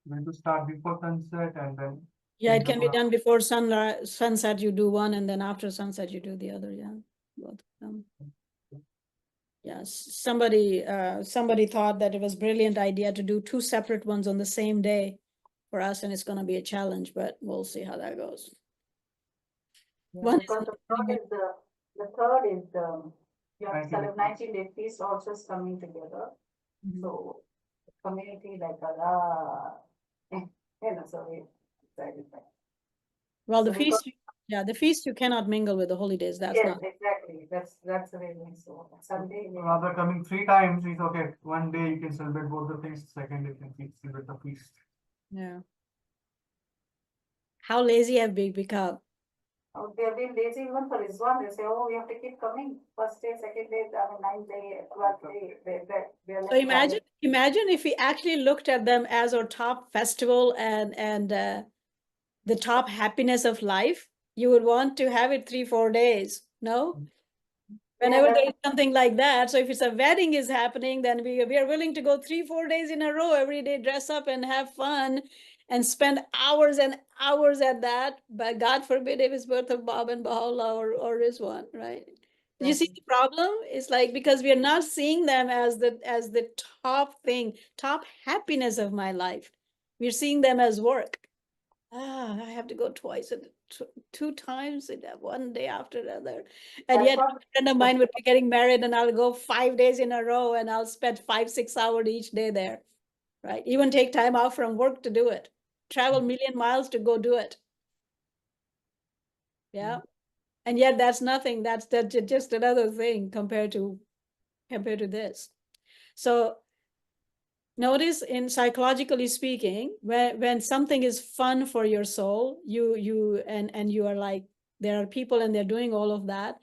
Going to start before sunset and then. Yeah, it can be done before sunset. You do one, and then after sunset you do the other. Yeah, both of them. Yes, somebody thought that it was a brilliant idea to do 2 separate ones on the same day for us, and it's going to be a challenge, but we'll see how that goes. One Because the third is you have to celebrate 19-day feast also is coming together. So community like so we excited. Well, the So we feast Yeah, the feast you cannot mingle with the holy days. That's Yes, not. exactly. That's the reason. So Sunday. Rather coming 3 times is okay. One day you can celebrate both the things. Second day you can celebrate the feast. Yeah. How lazy have we become? Oh, they have been lazy even for Rizwan. They say, oh, we have to keep coming. First day, second day, I mean, ninth day, 12th day. They're So like imagine if we actually looked at them as our top festival and the top happiness of life. You would want to have it 3-4 days. No, whenever there is something like that. So if it's a wedding is happening, then we are willing to go 3-4 days in a row every day, dress up and have fun and spend hours and hours at that. But God forbid if it's birth of Bob and Baha'u'llah or Rizwan, right? You see the problem? It's like because we are not seeing them as the top thing, top happiness of my life. We're seeing them as work. I have to go twice and 2 times in one day after another. And That's yet what- a friend of mine would be getting married and I'll go 5 days in a row and I'll spend 5-6 hours each day there, right? Even take time off from work to do it. Travel million miles to go do it. Yeah. And yet that's nothing. That's just another thing compared to this. So notice in psychologically speaking, when something is fun for your soul, you are like, there are people and they're doing all of that,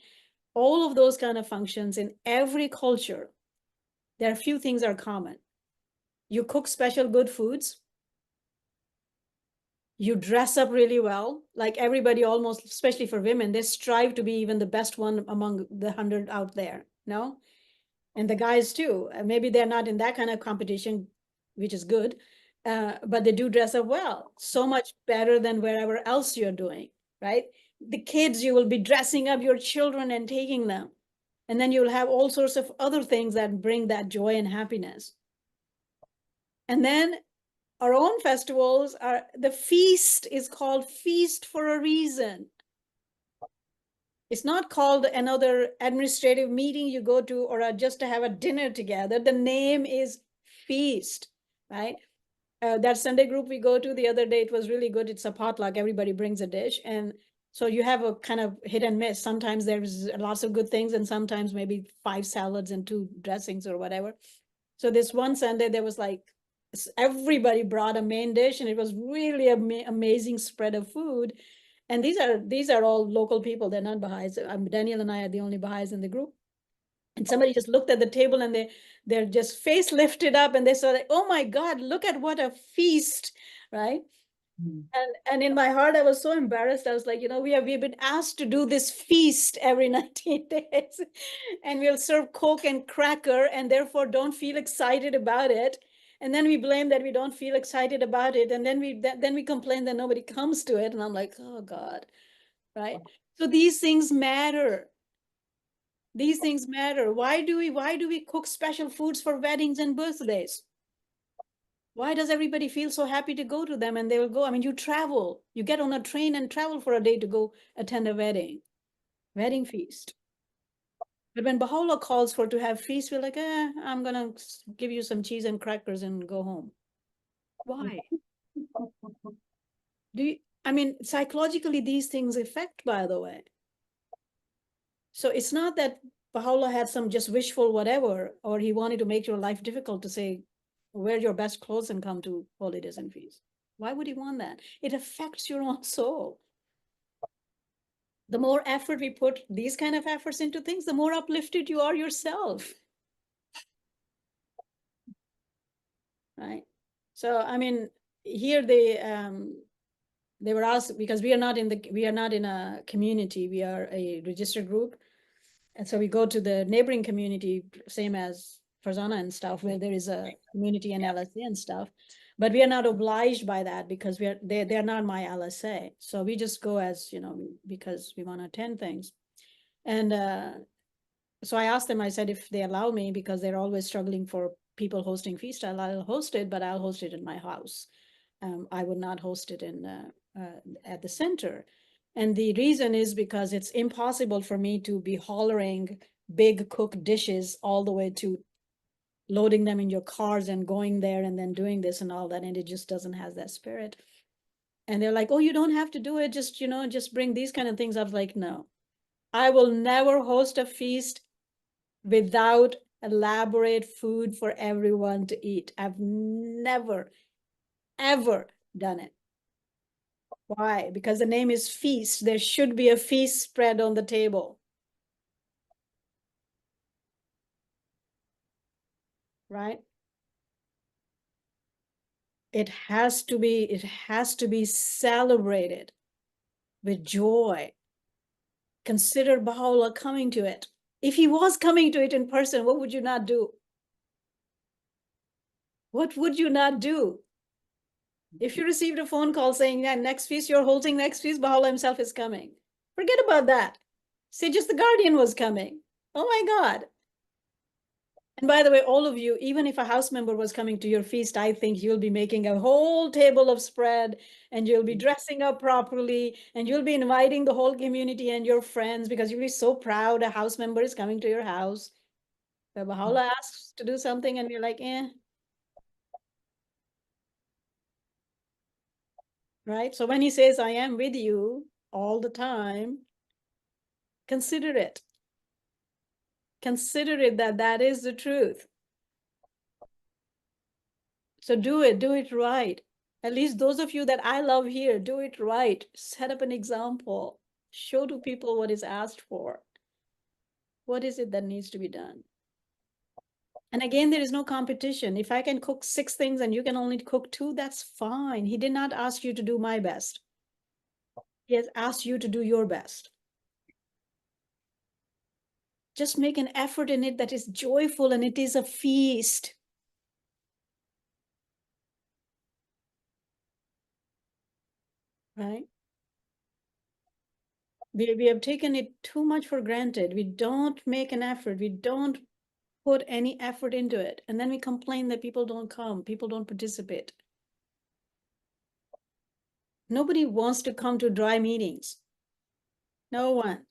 all of those kind of functions in every culture, there are few things are common. You cook special good foods, you dress up really well, like everybody almost, especially for women, they strive to be even the best one among the 100 out there, no? And the guys too. Maybe they're not in that kind of competition, which is good, but they do dress up well, so much better than wherever else you're doing, right? The kids, you will be dressing up your children and taking them. And then you'll have all sorts of other things that bring that joy and happiness. And then our own festivals are, the feast is called feast for a reason. It's not called another administrative meeting you go to or just to have a dinner together. The name is feast, right? That Sunday group we go to the other day, it was really good. It's a potluck. Everybody brings a dish. And so you have a kind of hit and miss. Sometimes there's lots of good things and sometimes maybe 5 salads and 2 dressings or whatever. So this one Sunday, there was like, everybody brought a main dish and it was really amazing spread of food. And these are all local people. They're not Baha'is. Daniel and I are the only Baha'is in the group. And somebody just looked at the table and they're just face lifted up and they saw like, oh my God, look at what a feast, right? And in my heart, I was so embarrassed. I was like, we've been asked to do this feast every 19 days and we'll serve Coke and cracker and therefore don't feel excited about it. And then we blame that we don't feel excited about it. And then we complain that nobody comes to it. And I'm like, oh God, right? So these things matter. These things matter. Why do we cook special foods for weddings and birthdays? Why does everybody feel so happy to go to them and they will go? I mean, you travel, you get on a train and travel for a day to go attend a wedding feast. But when Baha'u'llah calls for to have feast, we're like, I'm gonna give you some cheese and crackers and go home. Why? I mean, psychologically, these things affect, by the way. So it's not that Baha'u'llah had some just wishful whatever, or he wanted to make your life difficult to say, wear your best clothes and come to holidays and feasts. Why would he want that? It affects your own soul. The more effort we put these kind of efforts into things, the more uplifted you are yourself. Right? So, I mean, here they were asked, because we are not in a community, we are a registered group. And so we go to the neighboring community, same as Farzana and stuff, where there is a community and LSA and stuff. But we are not obliged by that because they're not my LSA. So we just go as, because we want to attend things. And so I asked them, I said, if they allow me, because they're always struggling for people hosting feast, I'll host it, but I'll host it in my house. I would not host it at the center. And the reason is because it's impossible for me to be hollering big cooked dishes all the way to loading them in your cars and going there and then doing this and all that. And it just doesn't have that spirit. And they're like, oh, you don't have to do it. Just, just bring these kind of things. I was like, no, I will never host a feast without elaborate food for everyone to eat. I've never, ever done it. Why? Because the name is feast. There should be a feast spread on the table. Right? It has to be celebrated with joy. Consider Baha'u'llah coming to it. If he was coming to it in person, what would you not do? What would you not do? If you received a phone call saying, yeah, next feast you're holding next feast, Baha'u'llah himself is coming. Forget about that. Say just the guardian was coming. Oh my God. And by the way, all of you, even if a house member was coming to your feast, I think you'll be making a whole table of spread and you'll be dressing up properly and you'll be inviting the whole community and your friends because you'll be so proud a house member is coming to your house. But Baha'u'llah asks to do something and you're like, eh. Right? So when he says, I am with you all the time, consider it. Consider it that is the truth. So do it right. At least those of you that I love here, do it right. Set up an example. Show to people what is asked for. What is it that needs to be done? And again, there is no competition. If I can cook 6 things and you can only cook 2, that's fine. He did not ask you to do my best. He has asked you to do your best. Just make an effort in it that is joyful, and it is a feast. Right? We have taken it too much for granted. We don't make an effort. We don't put any effort into it. And then we complain that people don't come, people don't participate. Nobody wants to come to dry meetings. No one.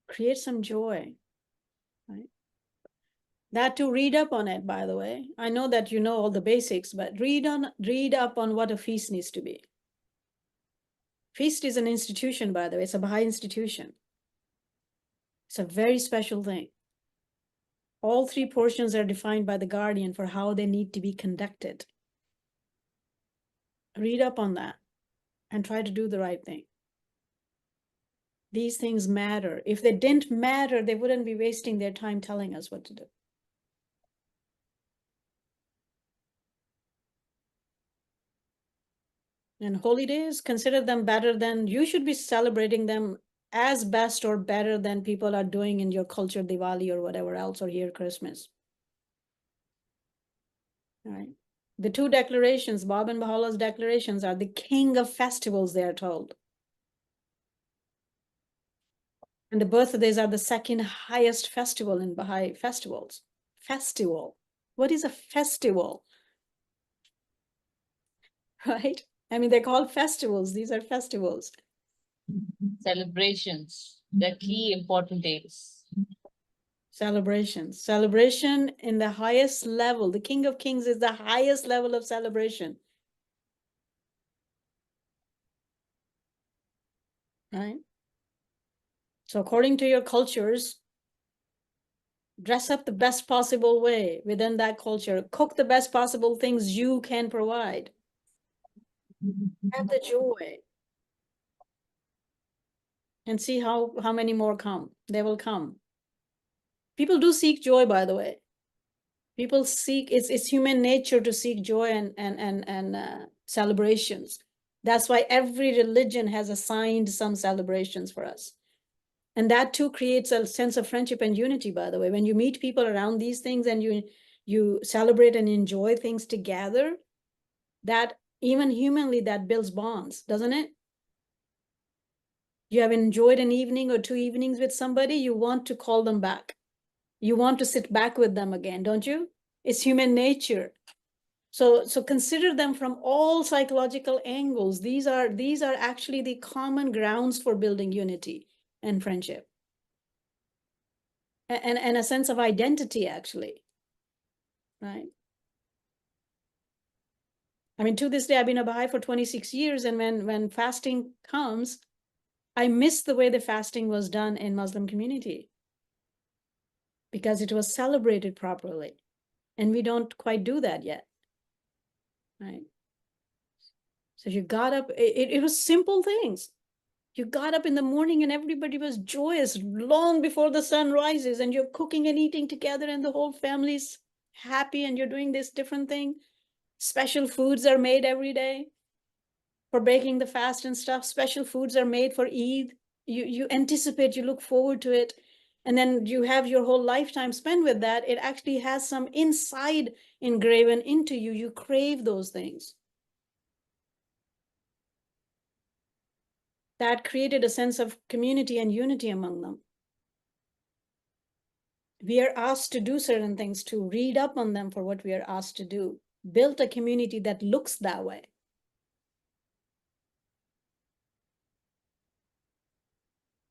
Create some joy. Right? That to read up on it, by the way. I know that you know all the basics, but read up on what a feast needs to be. Feast is an institution, by the way. It's a Baha'i institution. It's a very special thing. All 3 portions are defined by the guardian for how they need to be conducted. Read up on that and try to do the right thing. These things matter. If they didn't matter, they wouldn't be wasting their time telling us what to do. And holy days, consider them better than, you should be celebrating them as best or better than people are doing in your culture, Diwali or whatever else, or here Christmas. All right. The 2 declarations, Bab and Baha'u'llah's declarations, are the king of festivals, they are told. And the birthdays are the 2nd highest festival in Baha'i festivals. Festival. What is a festival? Right? I mean, they're called festivals. These are festivals. Celebrations, the key important days. Celebrations. Celebration in the highest level. The King of Kings is the highest level of celebration. Right? So according to your cultures, dress up the best possible way within that culture. Cook the best possible things you can provide. Have the joy. And see how many more come. They will come. People do seek joy, by the way. People seek, it's human nature to seek joy and celebrations. That's why every religion has assigned some celebrations for us. And that too creates a sense of friendship and unity, by the way. When you meet people around these things and you celebrate and enjoy things together, that even humanly, that builds bonds, doesn't it? You have enjoyed an evening or 2 evenings with somebody, you want to call them back. You want to sit back with them again, don't you? It's human nature. So consider them from all psychological angles. These are actually the common grounds for building unity and friendship. And a sense of identity, actually. Right? I mean, to this day, I've been a Baha'i for 26 years. And when fasting comes, I miss the way the fasting was done in Muslim community because it was celebrated properly. And we don't quite do that yet, right? So you got up, it was simple things. You got up in the morning and everybody was joyous long before the sun rises, and you're cooking and eating together and the whole family's happy and you're doing this different thing. Special foods are made every day for breaking the fast and stuff. Special foods are made for Eid. You anticipate, you look forward to it. And then you have your whole lifetime spent with that. It actually has some inside engraven into you. You crave those things. That created a sense of community and unity among them. We are asked to do certain things, to read up on them for what we are asked to do. Built a community that looks that way.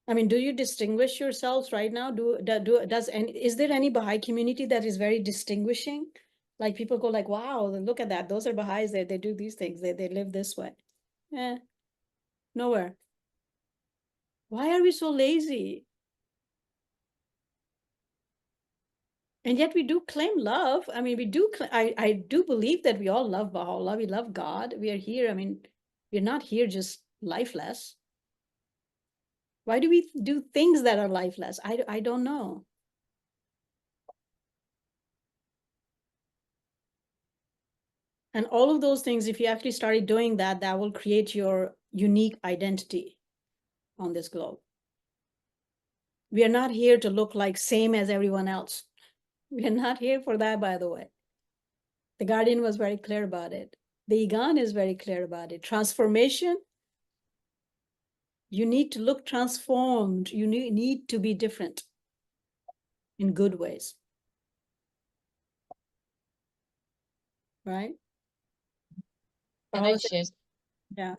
I mean, do you distinguish yourselves right now? Is there any Baha'i community that is very distinguishing? Like people go like, wow, look at that. Those are Baha'is. They do these things. They live this way. Nowhere. Why are we so lazy? And yet we do claim love. I mean, I do believe that we all love Baha'u'llah. We love God. We are here. I mean, we're not here just lifeless. Why do we do things that are lifeless? I don't know. And all of those things, if you actually started doing that, that will create your unique identity on this globe. We are not here to look like same as everyone else. We are not here for that, by the way. The Guardian was very clear about it. The Igan is very clear about it. Transformation, you need to look transformed. You need to be different in good ways. Right? Can I share? Yeah.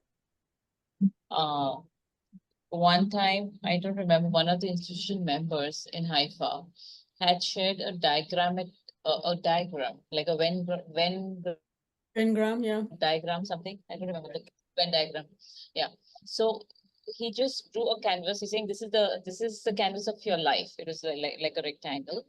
One time, I don't remember, one of the institution members in Haifa had shared a diagram, like a Engram, yeah. diagram, something. I don't remember the Venn diagram. Yeah. So he just drew a canvas. He's saying this is the canvas of your life. It was like a rectangle.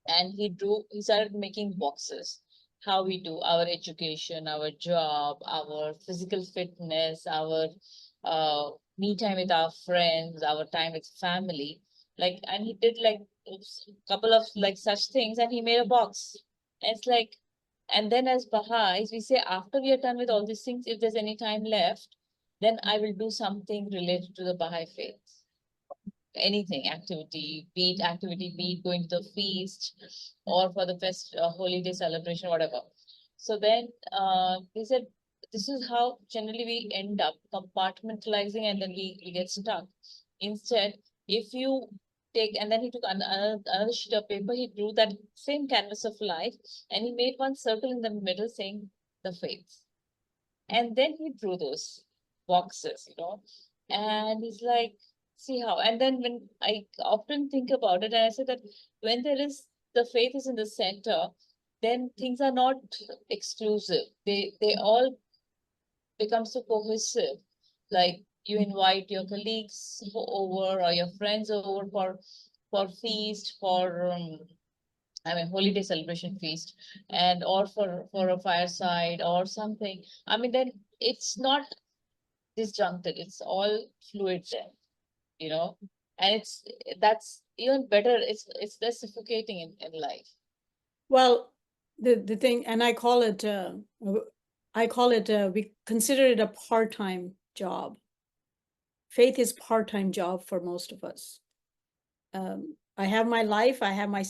And he started making boxes. How we do our education, our job, our physical fitness, our me time with our friends, our time with family. Like, and he did like a couple of like such things, and he made a box. And it's like, and then as Baha'is, we say after we are done with all these things, if there's any time left, then I will do something related to the Baha'i faith. Anything, activity, be it going to the feast or for the holy day celebration, whatever. So then they said, this is how generally we end up compartmentalizing, and then we get stuck. Instead, if you take, and then he took another sheet of paper, he drew that same canvas of life, and he made one circle in the middle saying the faiths. And then he drew those boxes, and he's like, see how. And then when I often think about it, and I say that when the faith is in the center, then things are not exclusive. They all become so cohesive. Like you invite your colleagues over or your friends over for feast, for holiday celebration feast, and or for a fireside or something. I mean, then it's not disjuncted. It's all fluid then, and that's even better. It's less suffocating in life. Well, the thing, and I call it, we consider it a part-time job. Faith is part-time job for most of us. I have my life, I have my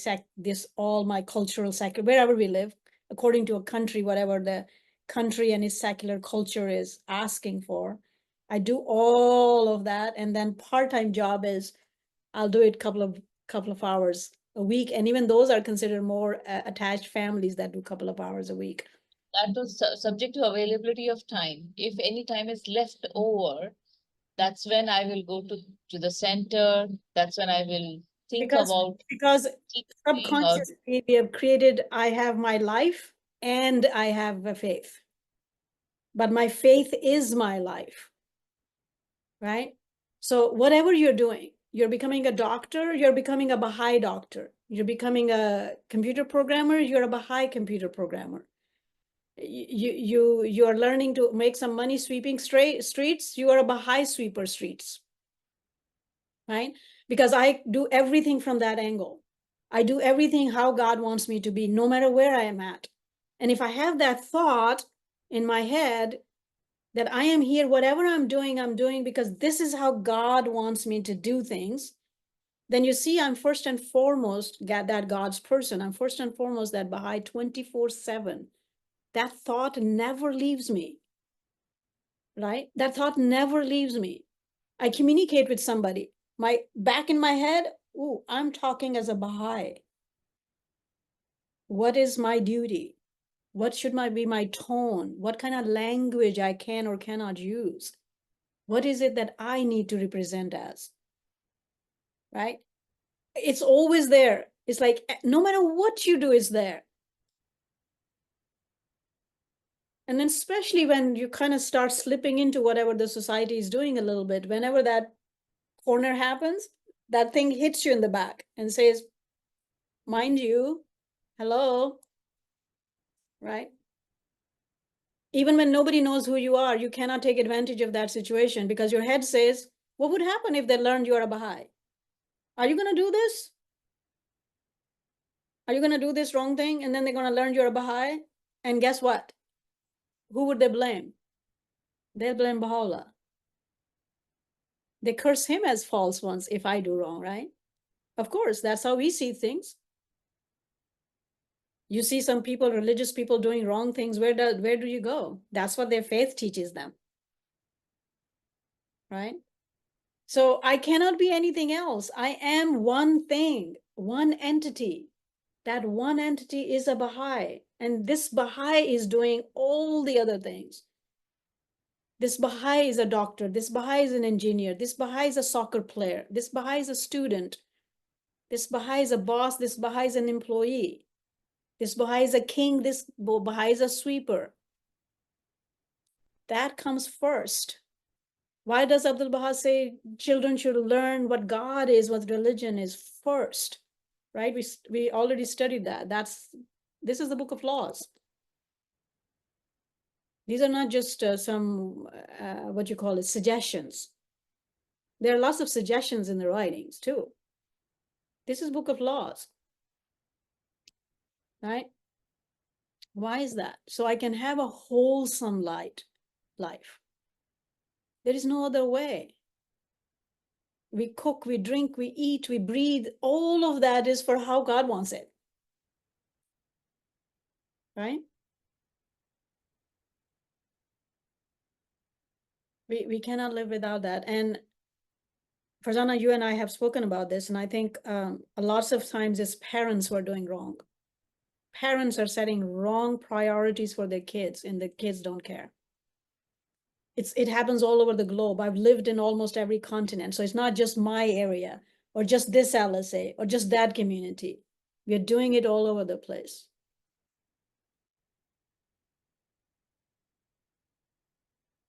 all my cultural secular, wherever we live, according to a country, whatever the country and its secular culture is asking for. I do all of that, and then part-time job is I'll do it couple of hours a week, and even those are considered more attached families that do a couple of hours a week. That was subject to availability of time. If any time is left over, that's when I will go to the center. That's when I will think about. Because subconsciously we have created, I have my life and I have a faith. but my faith is my life, right? So whatever you're doing, you're becoming a doctor, you're becoming a Baha'i doctor. You're becoming a computer programmer, you're a Baha'i computer programmer. You are learning to make some money sweeping streets, you are a Baha'i sweeper streets, right? Because I do everything from that angle. I do everything how God wants me to be, no matter where I am at. And if I have that thought in my head that I am here, whatever I'm doing because this is how God wants me to do things, then you see I'm first and foremost that God's person. I'm first and foremost that Baha'i 24/7. That thought never leaves me, right? That thought never leaves me. I communicate with somebody. My back in my head, ooh, I'm talking as a Baha'i. What is my duty? What should be my tone? What kind of language I can or cannot use? What is it that I need to represent as? Right? It's always there. It's like no matter what you do, it's there. And then especially when you kind of start slipping into whatever the society is doing a little bit, whenever that corner happens, that thing hits you in the back and says, mind you, hello, right? Even when nobody knows who you are, you cannot take advantage of that situation because your head says, what would happen if they learned you are a Baha'i? Are you going to do this? Are you going to do this wrong thing? And then they're going to learn you're a Baha'i? And guess what? Who would they blame? They'll blame Baha'u'llah. They curse him as false ones if I do wrong, right? Of course, that's how we see things. You see some people, religious people doing wrong things, where do you go? That's what their faith teaches them, right? So I cannot be anything else. I am one thing, one entity. That one entity is a Baha'i. And this Baha'i is doing all the other things. This Baha'i is a doctor. This Baha'i is an engineer. This Baha'i is a soccer player. This Baha'i is a student. This Baha'i is a boss. This Baha'i is an employee. This Baha'i is a king. This Baha'i is a sweeper. That comes first. Why does Abdul Baha say children should learn what God is, what religion is first? Right? We already studied that. This is the book of laws. These are not just some, what you call it, suggestions. There are lots of suggestions in the writings too. This is book of laws, right? Why is that? So I can have a wholesome life. There is no other way. We cook, we drink, we eat, we breathe. All of that is for how God wants it, right? We cannot live without that. And Farzana, you and I have spoken about this, and I think lots of times it's parents who are doing wrong. Parents are setting wrong priorities for their kids, and the kids don't care. It happens all over the globe. I've lived in almost every continent, so it's not just my area or just this LSA or just that community. We're doing it all over the place.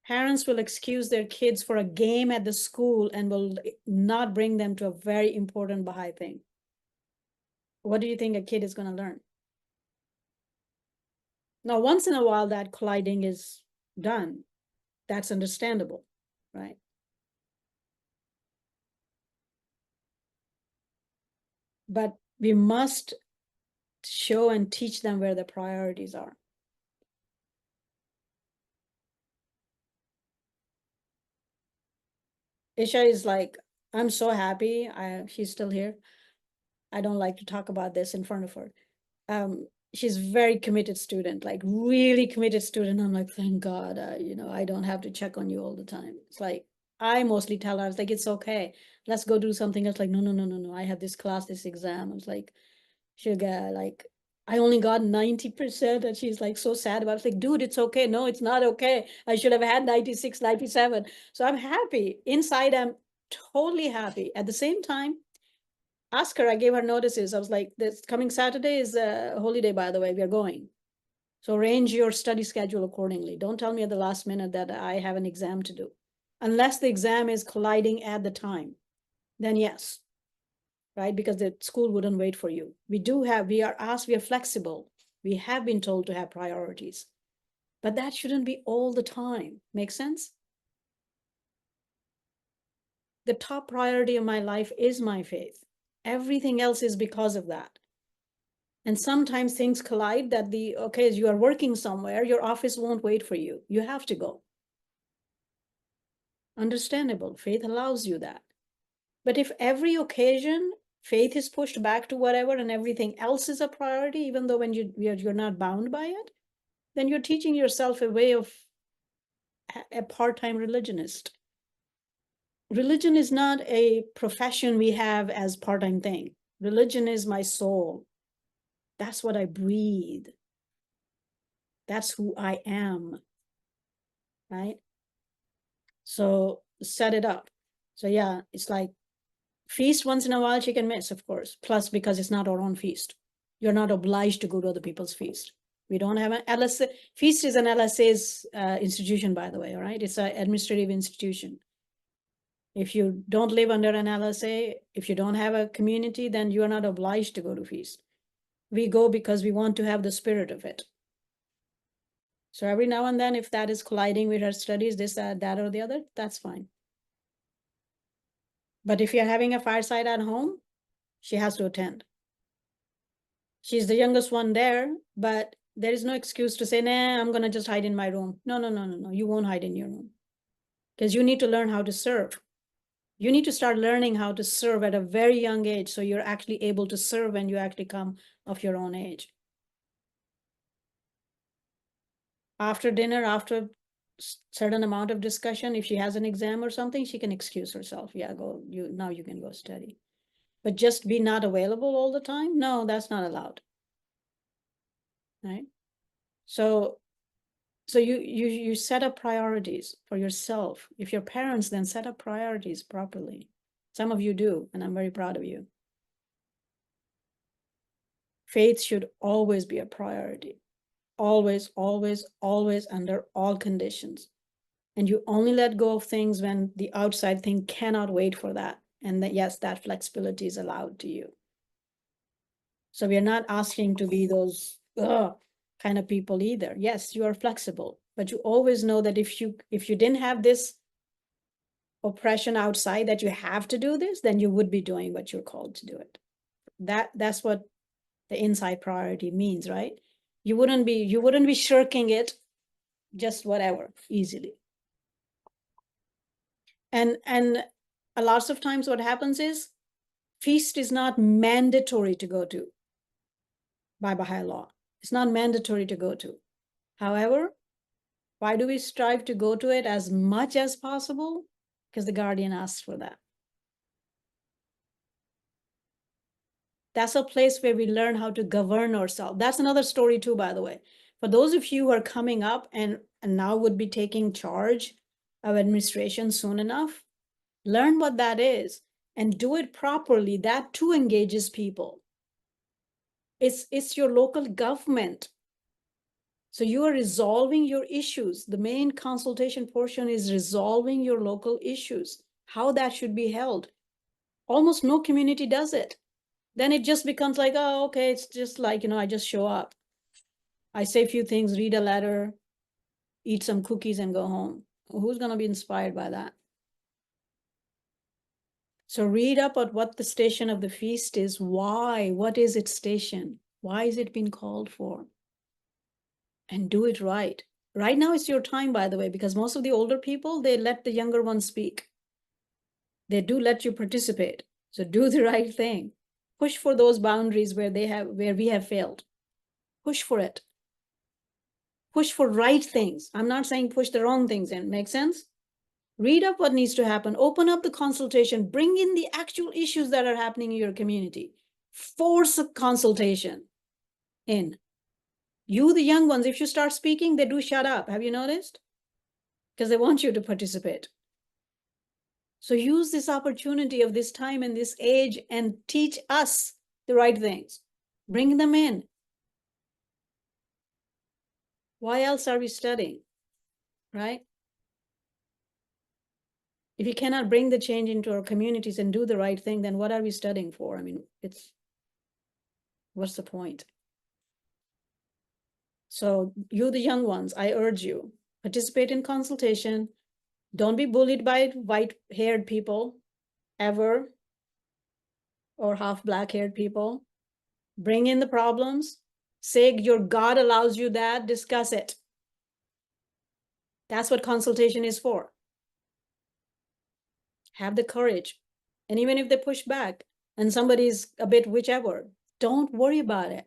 Parents will excuse their kids for a game at the school and will not bring them to a very important Baha'i thing. What do you think a kid is going to learn? Now, once in a while, that colliding is done. That's understandable, right? But we must show and teach them where the priorities are. Isha is like, I'm so happy. She's still here. I don't like to talk about this in front of her. She's very committed student, like really committed student. I'm like, thank God, I don't have to check on you all the time. It's like, I mostly tell her, I was like, it's okay. Let's go do something else. Like, no. I have this class, this exam. I was like, sugar, like, I only got 90%. And she's like so sad about it. I was like, dude, it's okay. No, it's not okay. I should have had 96, 97. So I'm happy. Inside, I'm totally happy. At the same time, ask her, I gave her notices. I was like, this coming Saturday is a holiday, by the way, we are going. So arrange your study schedule accordingly. Don't tell me at the last minute that I have an exam to do. Unless the exam is colliding at the time, then yes, right? Because the school wouldn't wait for you. We are asked, we are flexible. We have been told to have priorities, but that shouldn't be all the time. Make sense? The top priority of my life is my faith. Everything else is because of that. And sometimes things collide that okay, you are working somewhere, your office won't wait for you. You have to go. Understandable. Faith allows you that. But if every occasion faith is pushed back to whatever and everything else is a priority, even though when you're not bound by it, then you're teaching yourself a way of a part-time religionist. Religion is not a profession we have as part-time thing. Religion is my soul. That's what I breathe. That's who I am, right? So set it up. So yeah, it's like feast once in a while she can miss, of course. Plus, because it's not our own feast. You're not obliged to go to other people's feast. We don't have an LSA. Feast is an LSA's institution, by the way, all right? It's an administrative institution. If you don't live under an LSA, if you don't have a community, then you are not obliged to go to feast. We go because we want to have the spirit of it. So every now and then, if that is colliding with her studies, this, that, or the other, that's fine. But if you're having a fireside at home, she has to attend. She's the youngest one there, but there is no excuse to say, nah, I'm going to just hide in my room. No. You won't hide in your room because you need to learn how to serve. You need to start learning how to serve at a very young age. So you're actually able to serve when you actually come of your own age. After dinner, after certain amount of discussion, if she has an exam or something, she can excuse herself. Yeah, now you can go study. But just be not available all the time? No, that's not allowed. Right? So you set up priorities for yourself. If your parents then set up priorities properly. Some of you do, and I'm very proud of you. Faith should always be a priority. Always, always, always, under all conditions. And you only let go of things when the outside thing cannot wait for that. And that, yes, that flexibility is allowed to you. So we are not asking to be those kind of people either. Yes, you are flexible, but you always know that if you didn't have this oppression outside that you have to do this, then you would be doing what you're called to do it. That's what the inside priority means, right? You wouldn't be shirking it just whatever easily. And a lot of times what happens is feast is not mandatory to go to by Baha'u'llah. It's not mandatory to go to. However, why do we strive to go to it as much as possible? Because the guardian asks for that. That's a place where we learn how to govern ourselves. That's another story too, by the way. For those of you who are coming up and now would be taking charge of administration soon enough, learn what that is and do it properly. That too engages people. It's your local government. So you are resolving your issues. The main consultation portion is resolving your local issues, how that should be held. Almost no community does it. Then it just becomes like, oh, okay, it's just like, I just show up. I say a few things, read a letter, eat some cookies and go home. Who's going to be inspired by that? So read up on what the station of the feast is. Why? What is its station? Why is it being called for? And do it right. Right now it's your time, by the way, because most of the older people, they let the younger ones speak. They do let you participate. So do the right thing. Push for those boundaries where we have failed. Push for it. Push for right things. I'm not saying push the wrong things in. Make sense? Read up what needs to happen. Open up the consultation. Bring in the actual issues that are happening in your community. Force a consultation in. You, the young ones, if you start speaking, they do shut up. Have you noticed? Because they want you to participate. So use this opportunity of this time and this age and teach us the right things. Bring them in. Why else are we studying, right? If you cannot bring the change into our communities and do the right thing, then what are we studying for? I mean, what's the point? So you, the young ones, I urge you, participate in consultation. Don't be bullied by white-haired people ever, or half black-haired people. Bring in the problems. Say your God allows you that, discuss it. That's what consultation is for. Have the courage. And even if they push back and somebody's a bit whichever, don't worry about it.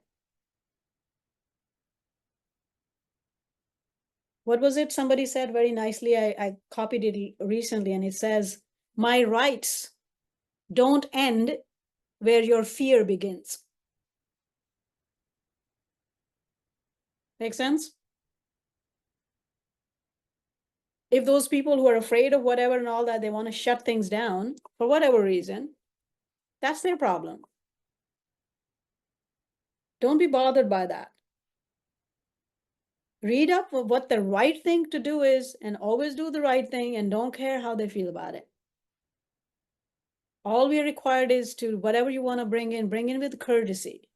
What was it? Somebody said very nicely, I copied it recently, and it says, my rights don't end where your fear begins. Make sense? If those people who are afraid of whatever and all that, they want to shut things down for whatever reason, that's their problem. Don't be bothered by that. Read up what the right thing to do is and always do the right thing and don't care how they feel about it. All we are required is to, whatever you want to bring in with courtesy.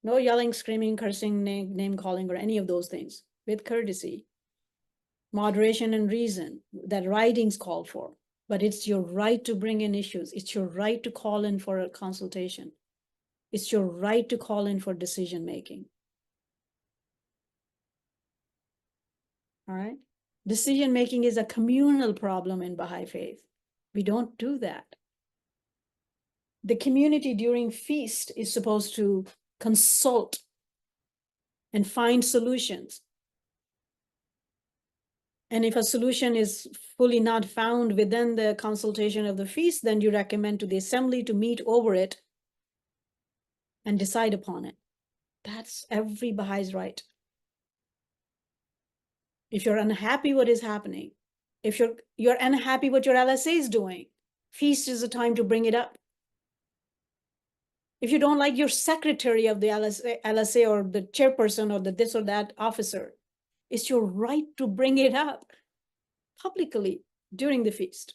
No yelling, screaming, cursing, name calling, or any of those things. With courtesy. Moderation and reason that writings call for. But it's your right to bring in issues. It's your right to call in for a consultation. It's your right to call in for decision making. All right? Decision making is a communal problem in Baha'i faith. We don't do that. The community during feast is supposed to consult and find solutions. And if a solution is fully not found within the consultation of the feast, then you recommend to the assembly to meet over it and decide upon it. That's every Bahai's right. If you're unhappy what is happening, if you're unhappy what your LSA is doing, feast is a time to bring it up. If you don't like your secretary of the LSA or the chairperson or the this or that officer, it's your right to bring it up publicly during the feast.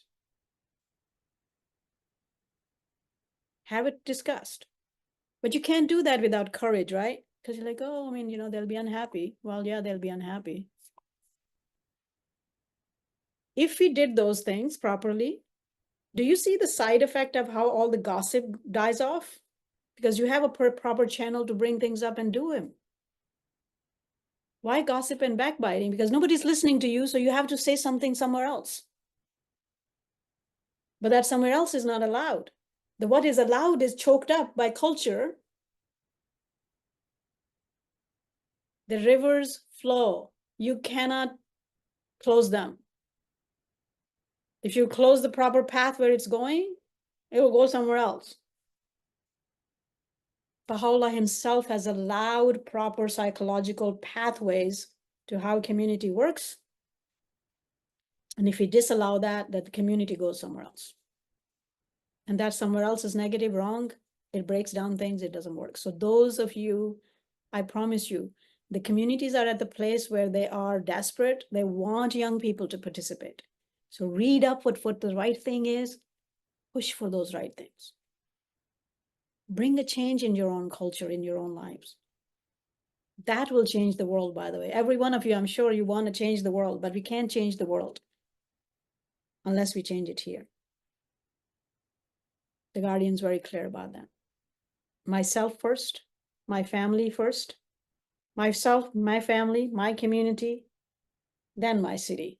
Have it discussed. But you can't do that without courage, right? Because you're like, oh, I mean, they'll be unhappy. Well, yeah, they'll be unhappy. If we did those things properly, do you see the side effect of how all the gossip dies off? Because you have a proper channel to bring things up and do them. Why gossip and backbiting? Because nobody's listening to you, so you have to say something somewhere else. But that somewhere else is not allowed. What is allowed is choked up by culture. The rivers flow. You cannot close them. If you close the proper path where it's going, it will go somewhere else. Baha'u'llah himself has allowed proper psychological pathways to how community works. And if we disallow that, the community goes somewhere else. And that somewhere else is negative, wrong. It breaks down things, it doesn't work. So those of you, I promise you, the communities are at the place where they are desperate. They want young people to participate. So read up what the right thing is, push for those right things. Bring a change in your own culture, in your own lives. That will change the world, by the way. Every one of you, I'm sure you want to change the world, but we can't change the world unless we change it here. The Guardian's very clear about that. Myself first, my family first, myself, my family, my community, then my city,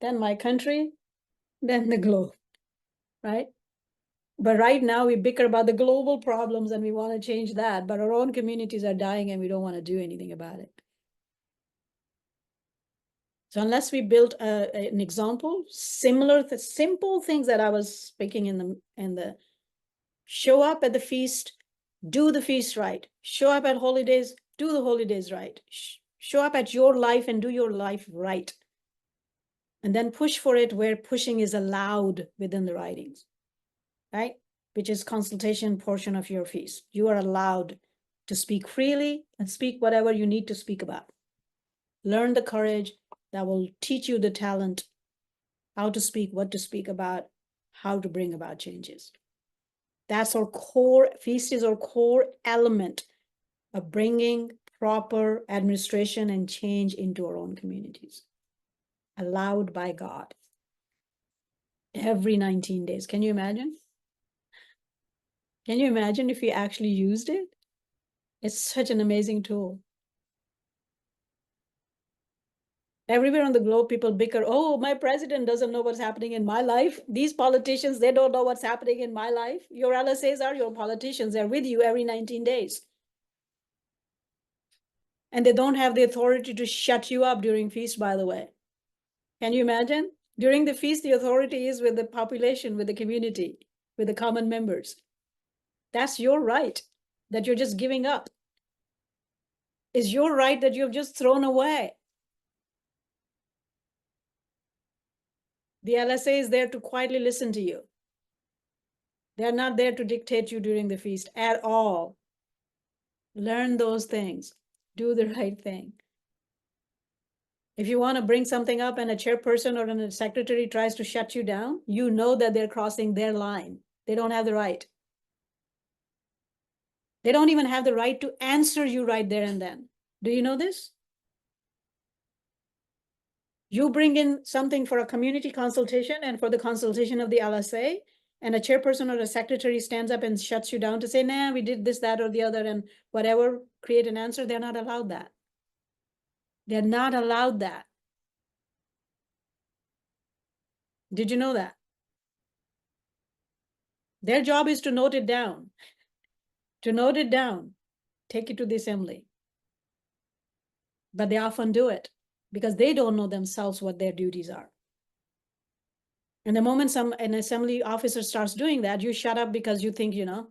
then my country, then the globe, right? But right now we bicker about the global problems and we want to change that, but our own communities are dying and we don't want to do anything about it. So unless we build an example, similar to simple things that I was speaking in the show up at the feast, do the feast right. Show up at holidays, do the holidays right. Show up at your life and do your life right. And then push for it where pushing is allowed within the writings, right? Which is consultation portion of your feast. You are allowed to speak freely and speak whatever you need to speak about. learn the courage, that will teach you the talent, how to speak, what to speak about, how to bring about changes. That's our core, feast is our core element of bringing proper administration and change into our own communities, allowed by God. Every 19 days. Can you imagine? Can you imagine if we actually used it? It's such an amazing tool. Everywhere on the globe, people bicker, oh, my president doesn't know what's happening in my life. These politicians, they don't know what's happening in my life. Your LSAs are your politicians. They're with you every 19 days. And they don't have the authority to shut you up during feast, by the way. Can you imagine? During the feast, the authority is with the population, with the community, with the common members. That's your right that you're just giving up. It's your right that you've just thrown away. The LSA is there to quietly listen to you. They're not there to dictate you during the feast at all. Learn those things. Do the right thing. If you want to bring something up and a chairperson or a secretary tries to shut you down, you know that they're crossing their line. They don't have the right. They don't even have the right to answer you right there and then. Do you know this? You bring in something for a community consultation and for the consultation of the LSA, and a chairperson or a secretary stands up and shuts you down to say, nah, we did this, that, or the other, and whatever, create an answer. They're not allowed that. They're not allowed that. Did you know that? Their job is to note it down. To note it down, take it to the assembly. But they often do it because they don't know themselves what their duties are. And the moment an assembly officer starts doing that, you shut up because you think, you know.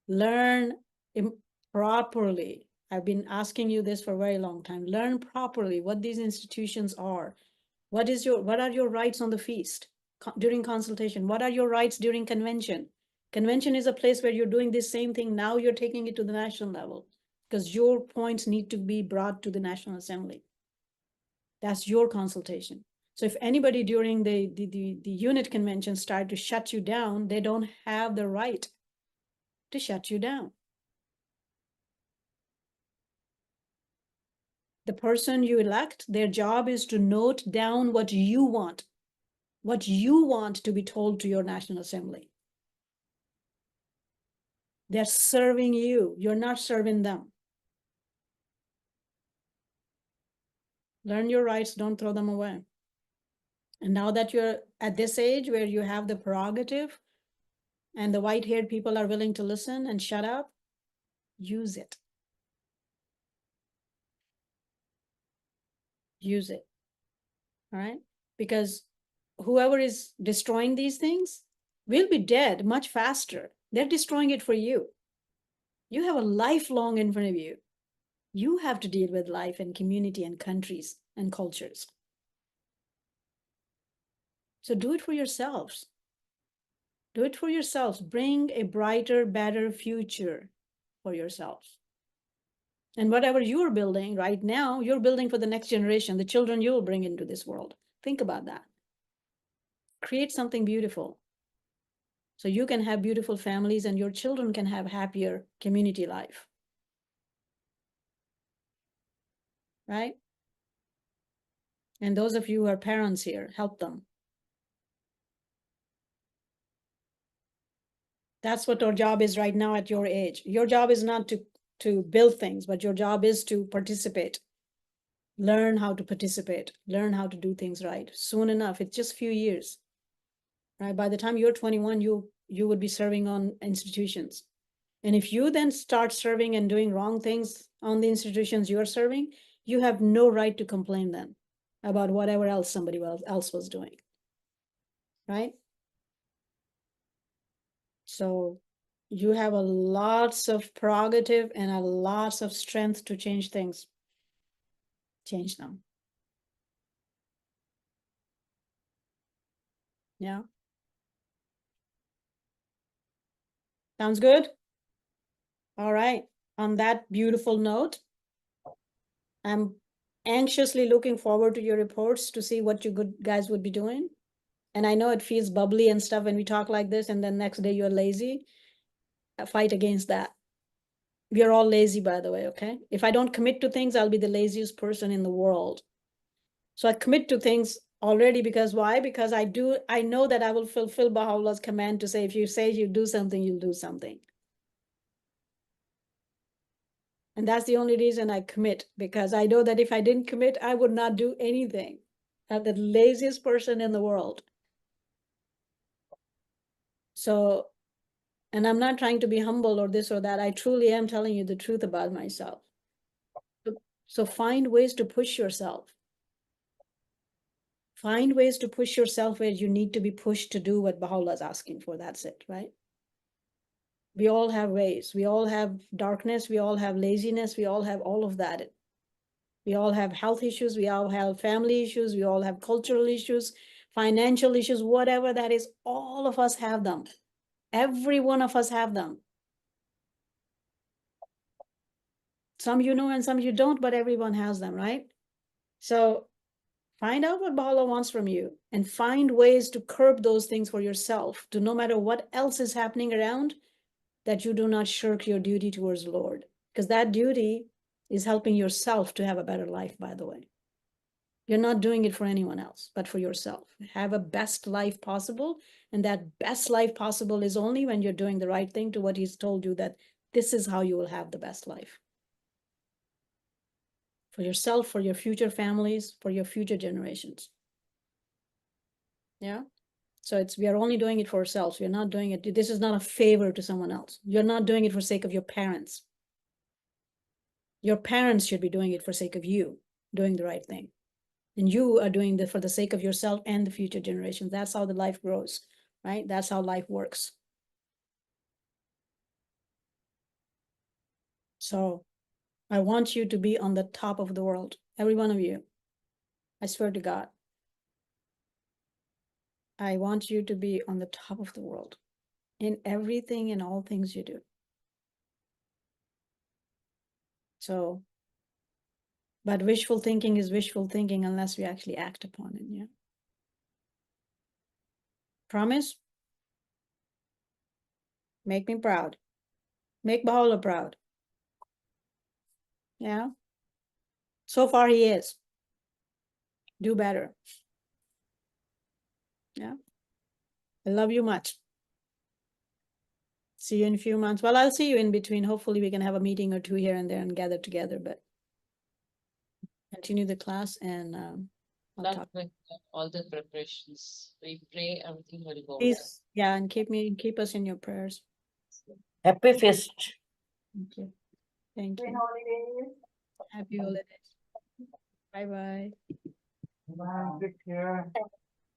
Learn properly. I've been asking you this for a very long time. Learn properly what these institutions are. What are your rights on the feast during consultation? What are your rights during convention? Convention is a place where you're doing this same thing. Now you're taking it to the national level because your points need to be brought to the National Assembly. That's your consultation. So if anybody during the unit convention start to shut you down, they don't have the right to shut you down. The person you elect, their job is to note down what you want to be told to your National Assembly. They're serving you. You're not serving them. Learn your rights, don't throw them away. And now that you're at this age where you have the prerogative and the white-haired people are willing to listen and shut up, use it. Use it. All right? Because whoever is destroying these things will be dead much faster. They're destroying it for you. You have a lifelong in front of you. You have to deal with life and community and countries and cultures. So do it for yourselves. Do it for yourselves. Bring a brighter, better future for yourselves. And whatever you're building right now, you're building for the next generation, the children you will bring into this world. Think about that. Create something beautiful. So you can have beautiful families and your children can have happier community life. Right? And those of you who are parents here, help them. That's what our job is right now at your age. Your job is not to build things, but your job is to participate. Learn how to participate. Learn how to do things right. Soon enough, it's just a few years. Right? By the time you're 21, you would be serving on institutions. And if you then start serving and doing wrong things on the institutions you're serving, you have no right to complain then about whatever else somebody else was doing. Right? So you have a lots of prerogative and a lots of strength to change things. Change them. Yeah. Sounds good? All right. on that beautiful note, I'm anxiously looking forward to your reports to see what you good guys would be doing. And I know it feels bubbly and stuff when we talk like this, and then next day you're lazy. I fight against that. We are all lazy, by the way, okay? If I don't commit to things, I'll be the laziest person in the world. So I commit to things already because why? Because I know that I will fulfill Baha'u'llah's command to say, if you say you do something, you'll do something. And that's the only reason I commit, because I know that if I didn't commit, I would not do anything. I'm the laziest person in the world. So, and I'm not trying to be humble or this or that. I truly am telling you the truth about myself. So find ways to push yourself. Find ways to push yourself where you need to be pushed to do what Baha'u'llah is asking for. That's it, right? We all have ways. We all have darkness. We all have laziness. We all have all of that. We all have health issues. We all have family issues. We all have cultural issues, financial issues, whatever that is. All of us have them. Every one of us have them. Some you know and some you don't, but everyone has them, right? So find out what Baha'u'llah wants from you and find ways to curb those things for yourself, to no matter what else is happening around, that you do not shirk your duty towards the Lord. Because that duty is helping yourself to have a better life, by the way. You're not doing it for anyone else, but for yourself. Have a best life possible. And that best life possible is only when you're doing the right thing to what he's told you, that this is how you will have the best life. For yourself, for your future families, for your future generations. Yeah. So we are only doing it for ourselves. We're not doing it. This is not a favor to someone else. You're not doing it for sake of your parents. Your parents should be doing it for sake of you, doing the right thing. And you are doing this for the sake of yourself and the future generations. That's how the life grows, right? That's how life works. So I want you to be on the top of the world. Every one of you. I swear to God. I want you to be on the top of the world in everything and all things you do. So, but wishful thinking is wishful thinking unless we actually act upon it, yeah? Promise? Make me proud. Make Baha'u'llah proud. Yeah? So far he is. Do better. Yeah? I love you much. See you in a few months. Well, I'll see you in between. Hopefully we can have a meeting or two here and there and gather together, but continue the class and I'll Done talk. with all the preparations. We pray everything will go well. Please, yeah, and keep us in your prayers. Happy feast. Thank you. Thank Happy you. holidays. Happy holidays. Bye-bye. Bye, take care.